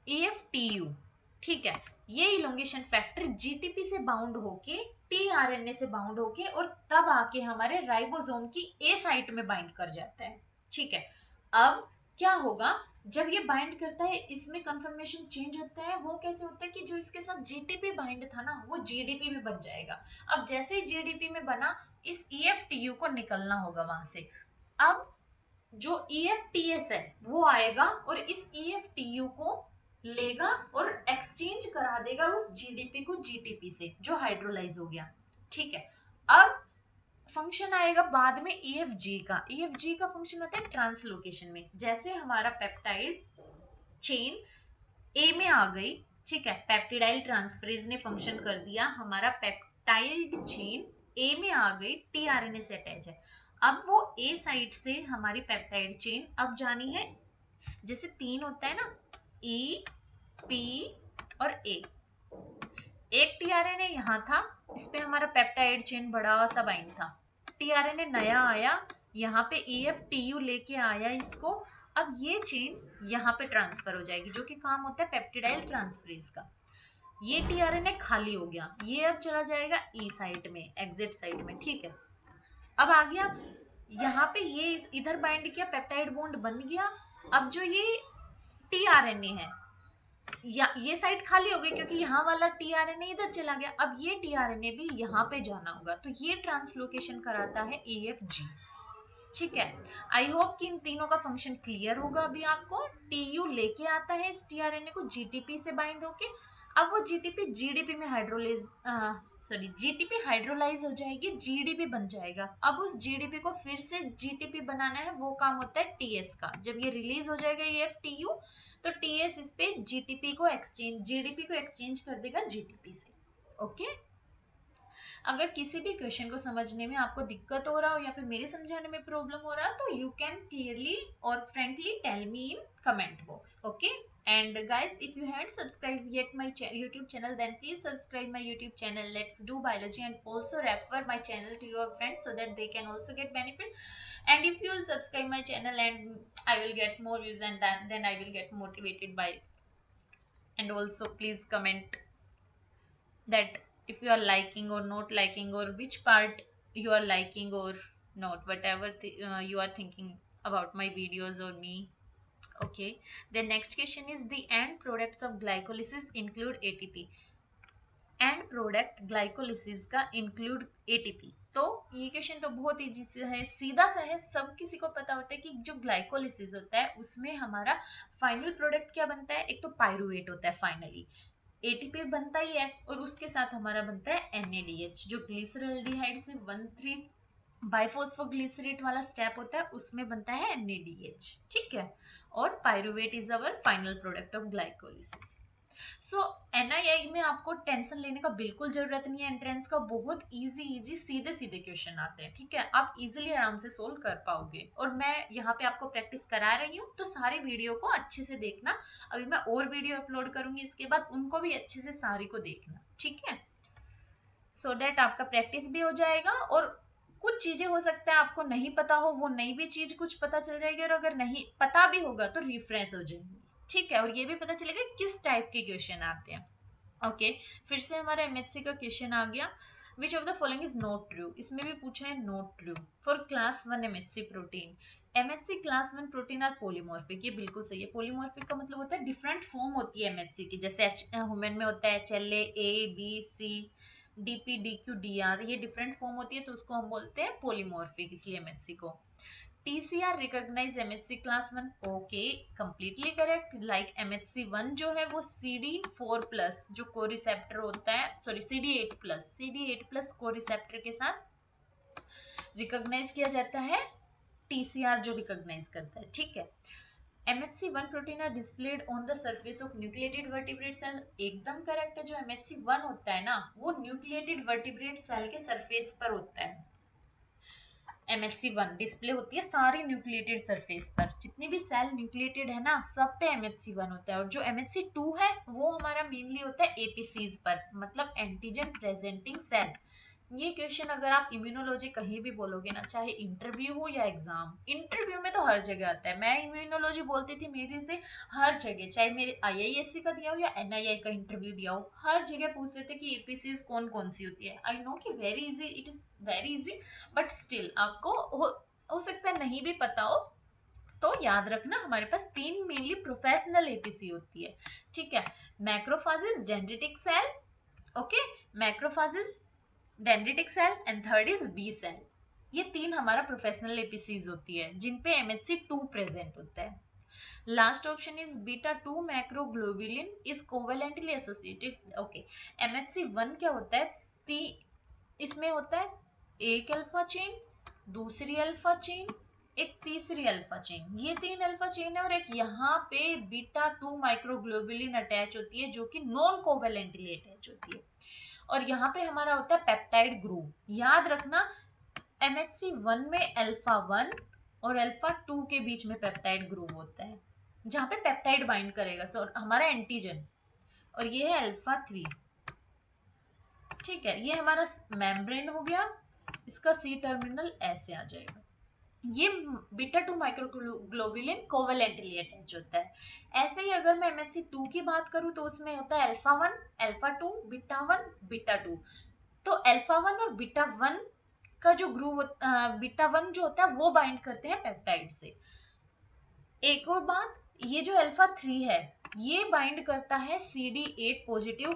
एएफटीयू, ठीक है। ये इलोंगेशन फैक्टर जीटीपी से बाउंड होके टीआरएनए से बाउंड होके और तब आके हमारे राइबोसोम की ए साइट में बाइंड कर जाता है, ठीक है। अब क्या होगा, जब ये बाइंड करता है इसमें कंफर्मेशन चेंज होता है, वो कैसे होता है कि जो इसके साथ जीटीपी बाइंड था ना वो जीडीपी में बन जाएगा। अब जैसे ही जीडीपी में बना इस EFTU को निकलना होगा वहां से। अब जो EFTS है वो आएगा और इस EFTU को लेगा और एक्सचेंज करा देगा उस GDP को GTP से जो हाइड्रोलाइज हो गया। ठीक है, अब फंक्शन आएगा बाद में EFG का। EFG का फंक्शन होता है ट्रांसलोकेशन में। जैसे हमारा पेप्टाइड चेन ए में आ गई, ठीक है, पेप्टिडाइल ट्रांसफरेज ने फंक्शन कर दिया, हमारा पेप्टाइड चेन ए में आ गई, टीआरएनए से अटैच है। अब वो ए साइड से हमारी पेप्टाइड चेन अब जानी है, जैसे 3 होता है ना, ई पी और ए। एक टीआरएनए यहाँ था, इस पे हमारा पेप्टाइड चेन बड़ा सा बाइंड था। टीआरएनए नया आया, यहाँ पे EFTU लेके आया इसको। अब ये चेन यहाँ पे ट्रांसफर हो जाएगी, जो कि काम होता है पेप्टिडाइल ट्रांसफरेज का। ये टीआरएनए खाली हो गया, ये अब चला जाएगा ई साइट में, एग्जिट साइट में। ठीक है, अब आ गया यहाँ पे, ये इधर बाइंड किया, पेप्टाइड बॉन्ड बन गया। अब जो ये टीआरएनए है, ये साइड खाली हो गई क्योंकि यहाँ वाला टीआरएनए इधर चला गया। अब ये टीआरएनए भी यहाँ पे जाना होगा, तो ये ट्रांसलोकेशन कराता है EFG। ठीक है, आई होप कि इन तीनों का फंक्शन क्लियर होगा अभी आपको। TU लेके आता है इस टीआरएनए को GTP से बाइंड होके। अब वो GTP GDP में हाइड्रोलाइज GTP हाइड्रोलाइज हो जाएगी, GDP बन जाएगा। अब उस GDP को फिर से GTP बनाना है, वो काम होता है TS का। जब ये रिलीज हो जाएगा EFTU, तो TS इस पे GDP को एक्सचेंज कर देगा GTP से। ओके, अगर किसी भी क्वेश्चन को समझने में आपको दिक्कत हो रहा हो या फिर मेरे समझाने में प्रॉब्लम हो रहा है, तो यू कैन क्लियरली और frankly tell me in comment box. Okay, and guys, if you haven't subscribed yet my YouTube channel, then please subscribe my YouTube channel, Let's Do Biology, and also refer my channel to your friends so that they can also get benefit. And if you will subscribe my channel, and I will get more views, and then I will get motivated by. And also please comment that if you are liking or not liking, or which part you are liking or not, whatever you are thinking about my videos or me. Okay, the next question is, the end products of glycolysis include ATP. And product glycolysis का इंक्लूड ATP। तो ये क्वेश्चन तो बहुत इजी से है, सीधा सा है, सब किसी को पता होता है कि जो ग्लाइकोलिसिस होता है उसमें हमारा फाइनल प्रोडक्ट क्या बनता है, एक तो पायरुवेट होता है, फाइनली ATP बनता ही है, और उसके साथ हमारा बनता है NADH, जो ग्लिसरॉल्डिहाइड से 1,3 बाइफॉस्फोग्लिसरेट वाला स्टेप होता है, उसमें बनता है NADH। ठीक है, और pyruvate is our final product of glycolysis. So NII में आपको टेंशन लेने का बिल्कुल जरूरत नहीं है, एंट्रेंस का बहुत इजी सीधे सीधे क्वेश्चन आते हैं। ठीक है, आप इजीली आराम से सोल्व कर पाओगे, और मैं यहाँ पे आपको प्रैक्टिस करा रही हूँ, तो सारी वीडियो को अच्छे से देखना। अभी मैं और वीडियो अपलोड करूंगी इसके बाद, उनको भी अच्छे से सारी को देखना। ठीक है, सो डेट आपका प्रैक्टिस भी हो जाएगा, और कुछ चीजें हो सकता है आपको नहीं पता हो, वो नई भी चीज कुछ पता चल जाएगी, और अगर नहीं पता भी होगा तो रिफ्रेश हो जाएगी। ठीक है, और ये भी पता चलेगा किस टाइप के क्वेश्चन आते हैं। ओके, फिर से हमारा MHC का क्वेश्चन आ गया, which of the following is not true. इसमें भी पूछा है not true for class 1 MHC protein. MHC class 1 protein are polymorphic, ये बिल्कुल सही है। पोलीमॉर्फिक का मतलब होता है डिफरेंट फॉर्म होती है MHC की, जैसे ह्यूमन में होता है HLA, A, B, C, DP, DQ, DR, ये डिफरेंट फॉर्म होती है, तो उसको हम बोलते हैं पोलीमॉर्फिक, इसलिए MHC को। TCR recognize MHC class 1, okay, completely correct. Like MHC1 जो है वो CD4+ जो कोरिसेप्टर होता है, सॉरी CD8+ कोरिसेप्टर के साथ रिकॉग्नाइज किया जाता है, TCR जो रिकॉग्नाइज करता है। ठीक है, MHC1 protein are displayed on the surface of nucleated vertebrate cell, एकदम करेक्ट है। जो MHC1 होता है ना, वो न्यूक्लिएटेड वर्टिब्रेट सेल के सरफेस पर होता है। MHC1 डिस्प्ले होती है सारी न्यूक्लिएटेड सरफेस पर, जितनी भी सेल न्यूक्लिएटेड है ना, सब पे MHC1 होता है। और जो MHC2 है वो हमारा मेनली होता है APCs पर, मतलब एंटीजन प्रेजेंटिंग सेल। ये क्वेश्चन अगर आप इम्यूनोलॉजी कहीं भी बोलोगे ना, चाहे इंटरव्यू हो या एग्जाम, इंटरव्यू में तो हर जगह आता है। मैं इम्यूनोलॉजी बोलती थी मेरे से हर जगह, चाहे मेरे IISc का दिया हो या NII का इंटरव्यू दिया हो, हर जगह पूछते थे कि APCs कौन कौन सी होती है। आई नो कि very easy, it is very easy, but still आपको हो सकता है नहीं भी पता हो, तो याद रखना हमारे पास 3 मेनली प्रोफेशनल APC होती है। ठीक है, macrophages, dendritic cell, okay, macrophages, dendritic cell, and third is B cell. ये 3 हमारा प्रोफेशनल एपीसीज होती है जिनपे MHC2 प्रेजेंट होता है। Last option is beta 2 microglobulin is covalently associated. Okay, MHC1 क्या होता है, इसमें होता है एक अल्फा चेन, दूसरी अल्फा चेन, एक तीसरी अल्फा चेन, ये 3 अल्फा चेन है, और एक यहाँ पे बीटा 2 माइक्रोग्लोबुलिन अटैच होती है जो कि नॉन कोवेलेंटली अटैच होती है, और यहाँ पे हमारा होता है पेप्टाइड ग्रुप। याद रखना MHC1 में अल्फा 1 और अल्फा 2 के बीच में पेप्टाइड ग्रुप होता है जहां पे पेप्टाइड बाइंड करेगा, सो हमारा एंटीजन, और ये है अल्फा 3। ठीक है, ये हमारा मेम्ब्रेन हो गया, इसका सी टर्मिनल ऐसे आ जाएगा। ये बीटा 2 माइक्रोग्लोबुलिन कोवेलेंटली अटैच होता है। ऐसे ही अगर मैं MHC2 की बात करूं तो उसमें होता है अल्फा 1, अल्फा 2, बीटा 1, बीटा 2। तो अल्फा 1 और बीटा 1 का जो ग्रुप, बीटा 1 जो होता है वो बाइंड करते हैं पेप्टाइड से। एक और बात, ये जो अल्फा 3 है ये बाइंड करता है CD8 पॉजिटिव,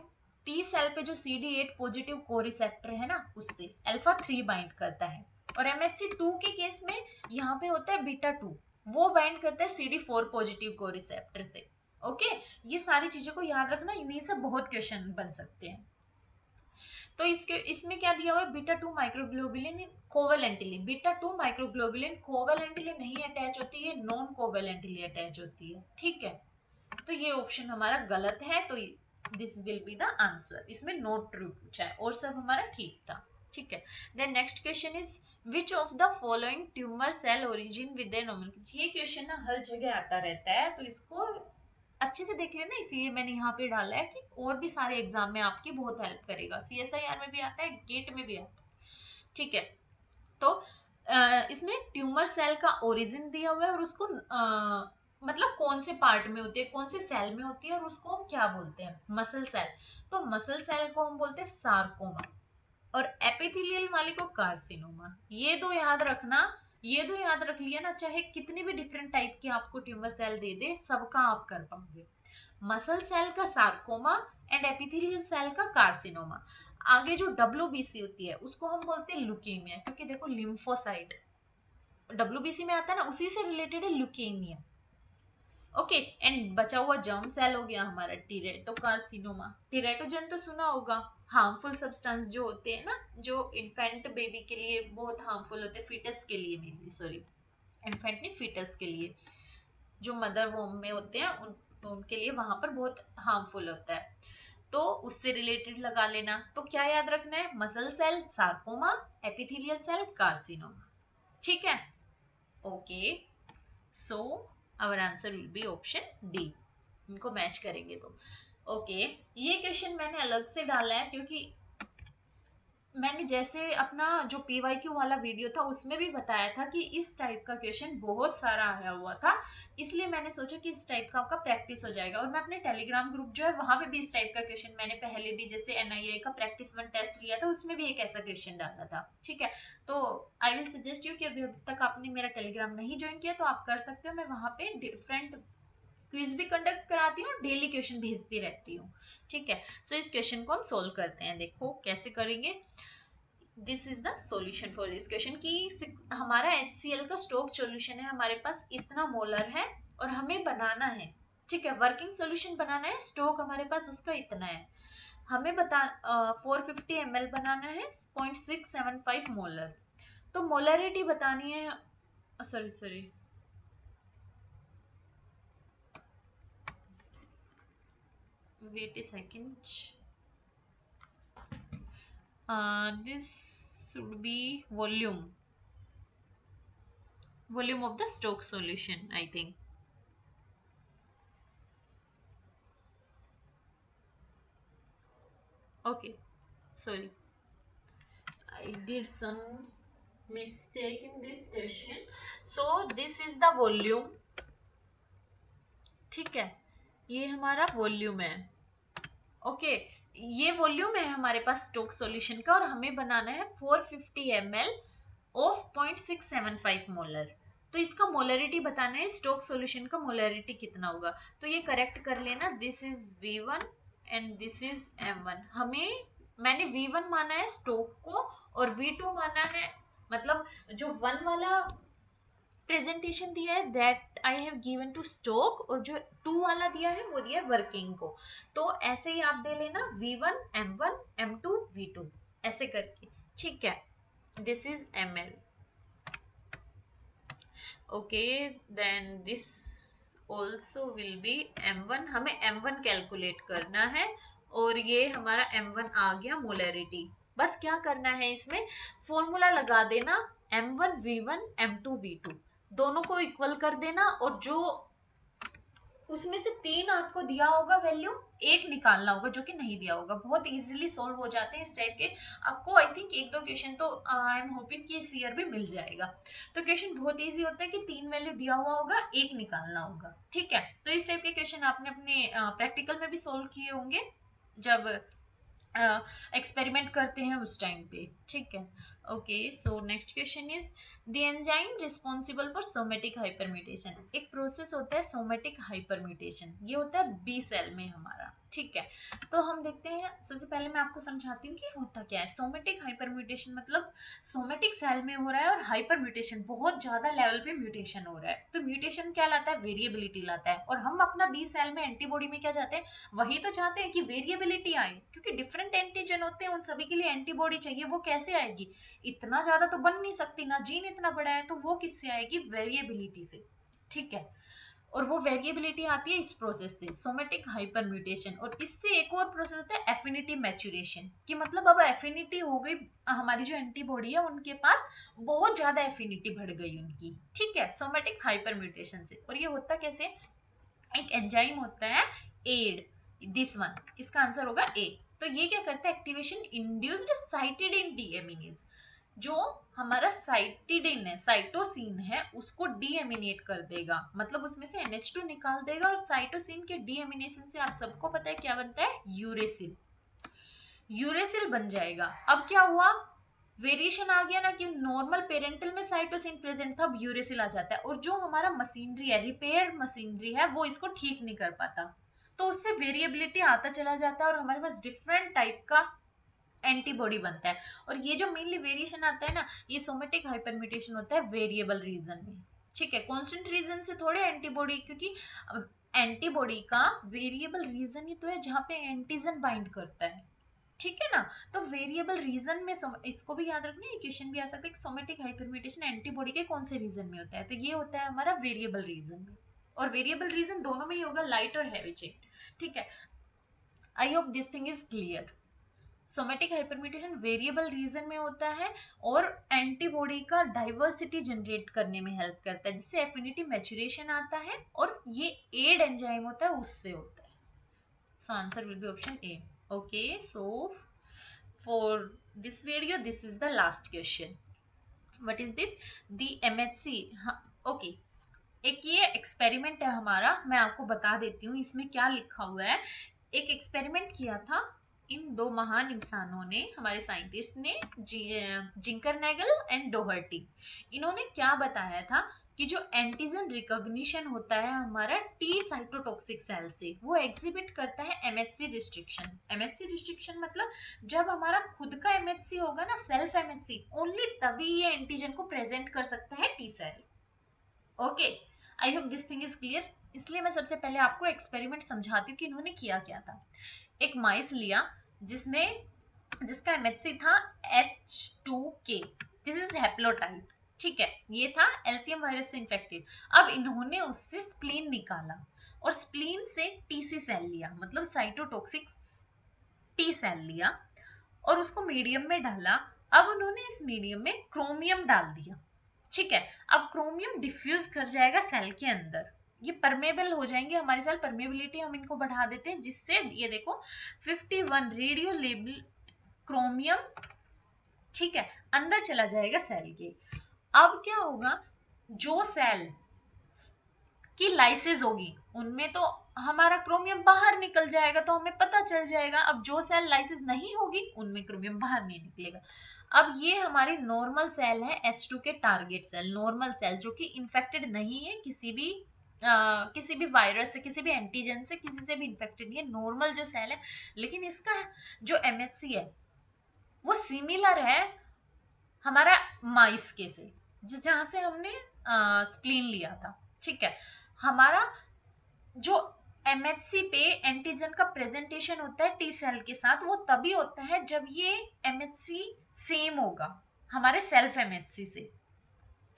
टी सेल पे जो CD8 पॉजिटिव कोरिसेप्टर है ना उससे अल्फा 3 बाइंड करता है। और MHC2 के केस में यहाँ पे होता है बीटा 2, वो बाइंड करता है CD4 पॉजिटिव कोरिसेप्टर से। ओके, ये सारी चीजों को याद रखना, इन्हीं से बहुत क्वेश्चन बन सकते हैं। तो इसमें क्या दिया हुआ है, beta 2 microglobulin covalently, beta 2 microglobulin covalently नहीं अटैच होती है, नॉन कोवेलेंटली अटैच होती है। ठीक है, तो ये ऑप्शन हमारा गलत है, तो this will be the answer. इसमें नॉट ट्रू पूछा है और सब हमारा ठीक था। ठीक है, then next question is which of the following tumour cell origin with a nomenclature. ये क्वेश्चन ना हर जगह आता रहता है, तो इसको अच्छे से देख लेना, इसलिए मैंने यहाँ पे डाला है कि और भी सारे एग्जाम में आपकी बहुत हेल्प करेगा। CSIR में भी आता है, गेट में भी आता है। ठीक है, तो इसमें ट्यूमर सेल का ओरिजिन दिया हुआ है और उसको मतलब कौन से पार्ट में होती है, कौन से सेल में होती है, और उसको हम क्या बोलते हैं, मसल सेल। तो मसल सेल को हम बोलते हैं सार्कोमा, और एपिथेलियल वाले को कार्सिनोमा। ये दो याद रखना, ये दो याद रख लिया ना, चाहे कितनी भी डिफरेंट टाइप की आपको ट्यूमर सेल दे दे सबका आप कर पाओगे। मसल सेल का सार्कोमा एंड एपिथेलियल सेल का कार्सिनोमा। आगे जो WBC होती है उसको हम बोलते हैं ल्यूकेमिया, क्योंकि देखो लिम्फोसाइट WBC में आता है ना, उसी से रिलेटेड है ल्यूकेमिया। ओके, एंड बचा हुआ जर्म सेल हो गया हमारा टीरेटोकार्सिनोमा। टीरेटोजन तो सुना होगा, हार्मफुल सब्सटेंस जो होते हैं ना, जो इन्फेंट बेबी के लिए बहुत हार्मफुल होते हैं, फीटस के लिए मेनली, सॉरी इन्फेंट नहीं फीटस के लिए, जो मदर वोम में होते हैं उनके लिए वहां पर बहुत हार्मफुल होता है, तो उससे रिलेटेड लगा लेना। तो क्या याद रखना है, muscle cell sarcoma, epithelial cell carcinoma. ठीक है, okay, so our answer will be option D, इनको मैच करेंगे तो। ओके, ये क्वेश्चन मैंने अलग से डाला है क्योंकि मैंने जैसे अपना जो PYQ वाला वीडियो था उसमें भी बताया था कि इस टाइप का क्वेश्चन बहुत सारा आया हुआ था, इसलिए मैंने सोचा कि इस टाइप का आपका प्रैक्टिस हो जाएगा। और मैं अपने टेलीग्राम ग्रुप जो है वहां पे भी इस टाइप का क्वेश्चन मैंने पहले भी जैसे NIA का प्रैक्टिस 1 टेस्ट लिया था उसमें भी एक ऐसा क्वेश्चन डाला था। ठीक है, तो आई विल सजेस्ट यू कि अभी तक आपने मेरा टेलीग्राम नहीं ज्वाइन किया तो आप कर सकते हो, मैं वहां पे डिफरेंट क्विज भी कंडक्ट कराती हूँ, डेली क्वेश्चन भेजती रहती हूँ। ठीक है, सो इस क्वेश्चन को हम सोल्व करते हैं, देखो कैसे करेंगे। This is the solution for this question कि हमारा HCl का स्टोक सॉल्यूशन है, हमारे पास इतना मोलर है और हमें बनाना है। ठीक है, वर्किंग सॉल्यूशन बनाना है, स्टोक हमारे पास उसका इतना है, हमें 450 ml बनाना है, 0.675 मोलर। तो मोलरिटी बतानी है, sorry sorry, wait a second, this should be volume of the Stokes solution, I think. Okay, sorry, I did some mistake in this question. So this is the volume. ठीक है, ये हमारा वॉल्यूम है। ओके, ये वॉल्यूम है हमारे पास स्टोक सॉल्यूशन का और हमें बनाना है 450 ml ऑफ 0.675 मोलर। तो इसका मोलरिटी बताना है, स्टोक सॉल्यूशन का मोलरिटी कितना होगा। तो ये करेक्ट कर लेना, this is V1 and this is M1। मैंने V1 माना है स्टोक को और V2 माना है मतलब जो 1 वाला प्रेजेंटेशन दिया है that I have given to stock, और जो 2 वाला दिया है वो दिया है वर्किंग को। तो ऐसे ही आप दे लेना V1 M1 M2 V2 ऐसे करके, ठीक है। This is ML। Okay, then this also will be M1। हमें M1 कैलकुलेट करना है, और ये हमारा M1 आ गया मोलैरिटी। बस क्या करना है इसमें, फॉर्मूला लगा देना, M1 V1 M2 V2 दोनों को इक्वल कर देना, और जो उसमें से 3 आपको दिया होगा वैल्यू, एक निकालना होगा जो कि नहीं दिया होगा। बहुत इजीली सॉल्व हो जाते हैं इस टाइप के। आपको आई थिंक 1-2 क्वेश्चन तो आई एम होपिंग कि इस ईयर भी मिल जाएगा। तो क्वेश्चन बहुत इजी होता है कि 3 वैल्यू दिया हुआ होगा, एक निकालना होगा, ठीक है। तो इस टाइप के क्वेश्चन आपने अपने प्रैक्टिकल में भी सोल्व किए होंगे जब एक्सपेरिमेंट करते हैं उस टाइम पे, ठीक है। Okay, so next question is the enzyme responsible for somatic hypermutation. एक प्रोसेस होता है सोमेटिक हाइपरम्यूटेशन, ये होता है बी सेल में हमारा, ठीक है। तो हम देखते हैं, सबसे पहले मैं आपको समझाती हूँ कि होता क्या है। सोमेटिक हाइपरम्यूटेशन मतलब सोमेटिक सेल में हो रहा है और हाइपरम्यूटेशन बहुत ज्यादा लेवल पे म्यूटेशन हो रहा है। तो म्यूटेशन क्या लाता है, वेरिएबिलिटी लाता है। और हम अपना बी सेल में एंटीबॉडी में क्या चाहते हैं, वही तो चाहते हैं कि वेरिएबिलिटी आए, क्योंकि डिफरेंट एंटीजन होते हैं, उन सभी के लिए एंटीबॉडी चाहिए। वो कैसे आएगी, इतना ज्यादा तो बन नहीं सकती ना, जीन इतना बड़ा है, तो वो किससे आएगी, वेरिएबिलिटी से, ठीक है। और वो वेरिएबिलिटी आती है इस प्रोसेस से, सोमेटिक हाइपरम्यूटेशन। और इससे एक और प्रोसेस होता है एफिनिटी मैच्योरेशन, कि मतलब अब एफिनिटी हो गई, हमारी जो एंटीबॉडी है उनके पास बहुत ज्यादा एफिनिटी बढ़ गई उनकी, ठीक है, सोमेटिक हाइपरम्यूटेशन से। और ये होता कैसे, एक एंजाइम होता है एड, दिस वन, इसका आंसर होगा ए। तो ये क्या करता है, एक्टिवेशन इंड्यूस्ड साइटिडिन डीएमिनेज। जो हमारा साइटिडिन है, साइटोसिन है, उसको डीएमिनेट कर देगा, मतलब उसमें से NH2 निकाल देगा। और साइटोसिन के डीएमिनेशन से आप सबको पता है क्या बनता है, यूरेसिल, यूरेसिल बन जाएगा। अब क्या हुआ, वेरिएशन आ गया ना, कि नॉर्मल पेरेंटल में साइटोसिन प्रेजेंट था, अब यूरेसिल आ जाता है। और जो हमारा मशीनरी है, रिपेयर मशीनरी है, वो इसको ठीक नहीं कर पाता, तो उससे वेरिएबिलिटी आता चला जाता है, और हमारे पास डिफरेंट टाइप का एंटीबॉडी बनता है। और ये जो मेनली वेरिएशन आता है ना, ये सोमेटिक हाइपरम्यूटेशन होता है वेरिएबल रीजन में, ठीक है। कांस्टेंट रीजन से थोड़े एंटीबॉडी, क्योंकि एंटीबॉडी का वेरिएबल रीजन ही तो है जहाँ पे एंटीजन बाइंड करता है, ठीक है ना। तो वेरिएबल रीजन में इसको भी याद रखना, क्वेश्चन भी आ सकता है, सोमेटिक हाइपरम्यूटेशन एंटीबॉडी के कौन से रीजन में होता है, तो ये होता है हमारा वेरिएबल रीजन में। और वेरिएबल रीजन दोनों में ही होगा, लाइट और हैवी चेन, ठीक है। I hope this thing is clear. Somatic hypermutation variable region में होता है, और एंटीबॉडी का डाइवर्सिटी जनरेट करने में हेल्प करता है, जिससे एफिनिटी मैच्योरेशन आता है, और ये एड एंजाइम होता है, उससे होता है। So answer will be option A. Okay, so for this video, this is the last question. What is this? The MHC. हाँ, okay. एक ये एक्सपेरिमेंट है हमारा, मैं आपको बता देती हूँ इसमें क्या लिखा हुआ है। एक एक्सपेरिमेंट किया था इन 2 महान इंसानों ने, हमारे साइंटिस्ट ने, जिंकरनैगल एंड डोहर्टी। इन्होंने क्या बताया था कि जो एंटीजन रिकॉग्निशन होता है हमारा टी साइटोटॉक्सिक सेल से, वो एग्जिबिट करता है एमएचसी रिस्ट्रिक्शन। एमएचसी रिस्ट्रिक्शन मतलब जब हमारा खुद का एमएचसी होगा ना, सेल्फ एमएचसी, ओनली तभी ये एंटीजन को प्रेजेंट कर सकता है T cell. Okay, I hope this thing is clear. इसलिए मैं सबसे पहले आपको एक्सपेरिमेंट समझाती हूँ कि इन्होंने किया क्या था। एक माइस लिया जिसने, जिसका एमएचसी था H2K, दिस इज हैप्लोटाइप, ठीक है। ये था एलसीएम वायरस से इन्फेक्टेड। अब इन्होंने उससे स्प्लीन निकाला, और स्प्लीन से टीसी सेल लिया, मतलब साइटोटॉक्सिक टी सेल लिया, और उसको मीडियम में डाला। अब उन्होंने इस मीडियम में क्रोमियम डाल दिया, ठीक है। अब क्रोमियम डिफ्यूज कर जाएगा सेल के अंदर, ये परमेबल हो जाएंगे हमारे सेल, परमेबिलिटी हम इनको बढ़ा देते हैं, जिससे ये देखो 51 रेडियो लेबल क्रोमियम, ठीक है, अंदर चला जाएगा सेल के। अब क्या होगा, जो सेल की लाइसिस होगी उनमें तो हमारा क्रोमियम बाहर निकल जाएगा, तो हमें पता चल जाएगा। अब जो सेल लाइसिस नहीं होगी उनमें क्रोमियम बाहर नहीं निकलेगा। अब ये हमारी नॉर्मल सेल है, H2 के टारगेट सेल, नॉर्मल सेल जो कि इन्फेक्टेड नहीं है किसी भी वायरस से, किसी भी एंटीजन से, किसी से भी इन्फेक्टेड नहीं है, नॉर्मल जो सेल है। लेकिन इसका जो MHC है वो सिमिलर है हमारा माइस के से जहां से हमने स्प्लीन लिया था, ठीक है। हमारा जो एमएचसी पे एंटीजन का प्रेजेंटेशन होता है टी सेल के साथ, वो तभी होता है जब ये एमएचसी सेम होगा हमारे सेल्फ एमएचसी से,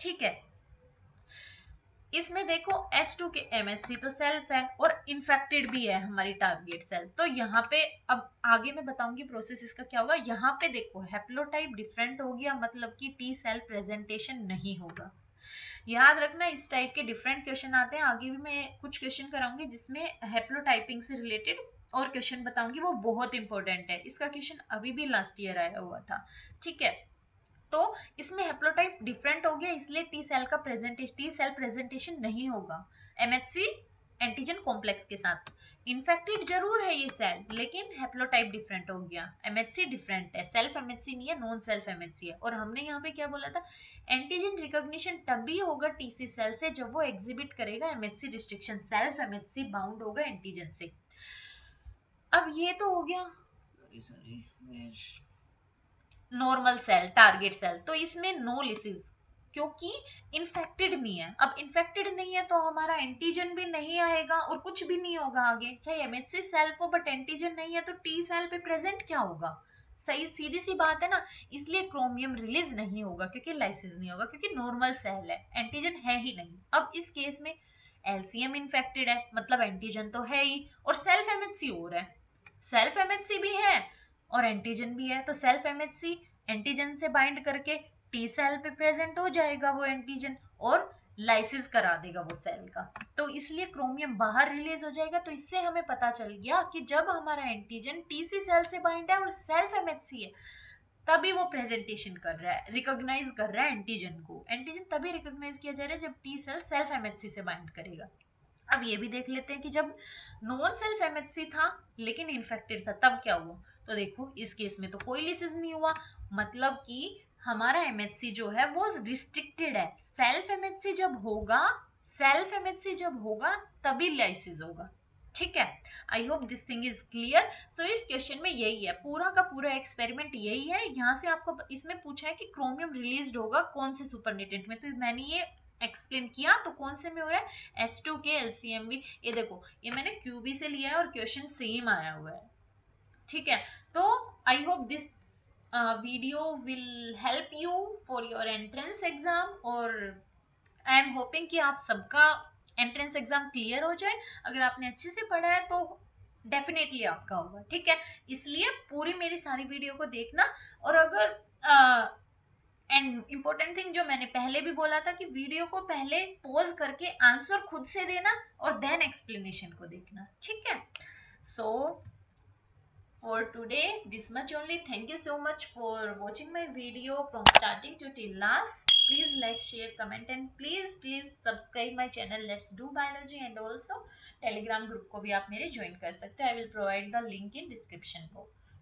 ठीक है। इसमें देखो H2 के MHC तो सेल्फ है और इन्फेक्टेड भी है हमारी टारगेट सेल, तो यहाँ पे अब आगे मैं बताऊंगी प्रोसेस इसका क्या होगा। यहाँ पे देखो हैप्लोटाइप डिफरेंट हो गया, मतलब कि टी सेल प्रेजेंटेशन नहीं होगा। याद रखना इस टाइप के डिफरेंट क्वेश्चन आते हैं, आगे भी मैं कुछ क्वेश्चन कराऊंगी जिसमें हैप्लोटाइपिंग से रिलेटेड और क्वेश्चन बताऊंगी, वो बहुत इंपॉर्टेंट है। इसका क्वेश्चन अभी भी लास्ट ईयर आया हुआ था, ठीक है। तो इसमें हैप्लोटाइप डिफरेंट हो गया, इसलिए टी सेल प्रेजेंटेशन नहीं होगा एमएचसी एंटीजन कॉम्प्लेक्स के साथ। इन्फेक्टेड जरूर है ये सेल, लेकिन हैप्लोटाइप डिफरेंट हो गया, एमएचसी डिफरेंट है, सेल्फ एमएचसी नहीं है, नॉन सेल्फ एमएचसी है। और हमने यहाँ पे क्या बोला था, एंटीजन रिकॉग्निशन तभी होगा टीसी सेल से जब वो एग्जिबिट करेगा MHC restriction, self MHC bound होगा एंटीजन से। अब ये तो हो गया नॉर्मल सेल टारगेट सेल, तो इसमें नो लिसिस क्योंकि इन्फेक्टेड नहीं है। अब इन्फेक्टेड नहीं है तो हमारा एंटीजन भी नहीं आएगा और कुछ भी नहीं होगा आगे, चाहे एमएचसी सेल्फ हो बट एंटीजन नहीं है तो टी सेल पे प्रेजेंट क्या होगा, सही सीधी सी बात है ना। इसलिए क्रोमियम रिलीज नहीं होगा क्योंकि लाइसिस नहीं होगा, क्योंकि नॉर्मल सेल है, एंटीजन है ही नहीं। अब इस केस में एलसीएम इन्फेक्टेड है, मतलब एंटीजन तो है ही और सेल्फ एमएचसी और है, सेल्फ एमएचसी भी है और एंटीजन भी है, तो सेल्फ एमएचसी एंटीजन से बाइंड करके टी सेल पे प्रेजेंट हो जाएगा वो एंटीजन और लाइसिस करा देगा वो सेल का, तो इसलिए क्रोमियम बाहर रिलीज हो जाएगा। तो इससे हमें पता चल गया कि जब हमारा एंटीजन टीसी सेल से बाइंड है और सेल्फ एमएचसी है, तभी वो प्रेजेंटेशन कर रहा है, रिकॉग्नाइज कर रहा है एंटीजन को। एंटीजन तभी रिकॉग्नाइज किया जा रहा है जब टी सेल सेल्फ एमएचसी से बाइंड करेगा। अब ये भी देख लेते हैं कि जब नॉन सेल्फ एमएचसी था लेकिन इन्फेक्टेड था तब क्या हुआ। तो देखो इस केस में तो कोई लिसिस नहीं हुआ, मतलब कि हमारा एमएचसी जो है वो रिस्ट्रिक्टेड है। सेल्फ एमएचसी जब होगा, सेल्फ एमएचसी जब होगा तभी लाइसिस होगा, ठीक है। I hope this thing is clear. So इस क्वेश्चन में यही है, पूरा का पूरा एक्सपेरिमेंट यही है। यहाँ से आपको इसमें पूछा है कि क्रोमियम रिलीज होगा कौन से सुपरनेटेंट में, तो मैंने ये एक्सप्लेन किया। तो कौन से में हो रहा है, H2 के LCM भी। ये देखो ये मैंने QB से लिया है और क्वेश्चन सेम आया हुआ है, ठीक है। तो आई hope this video will help you for your entrance exam, और आई एम होपिंग कि आप सबका एंट्रेंस एग्जाम क्लियर हो जाए। अगर आपने अच्छे से पढ़ा है तो डेफिनेटली आपका होगा, ठीक है। इसलिए पूरी मेरी सारी वीडियो को देखना। और अगर एंड इंपॉर्टेंट थिंग जो मैंने पहले भी बोला था कि वीडियो को पहले पॉज करके आंसर खुद से देना और देन एक्सप्लेनेशन को देखना, ठीक है। सो for today this much only. Thank you so much for watching my video from starting to till last. Please like, share, comment and please subscribe my channel Let's Do Biology, and also telegram group को भी आप मेरे ज्वाइन कर सकते हैं। I will provide the link in description box.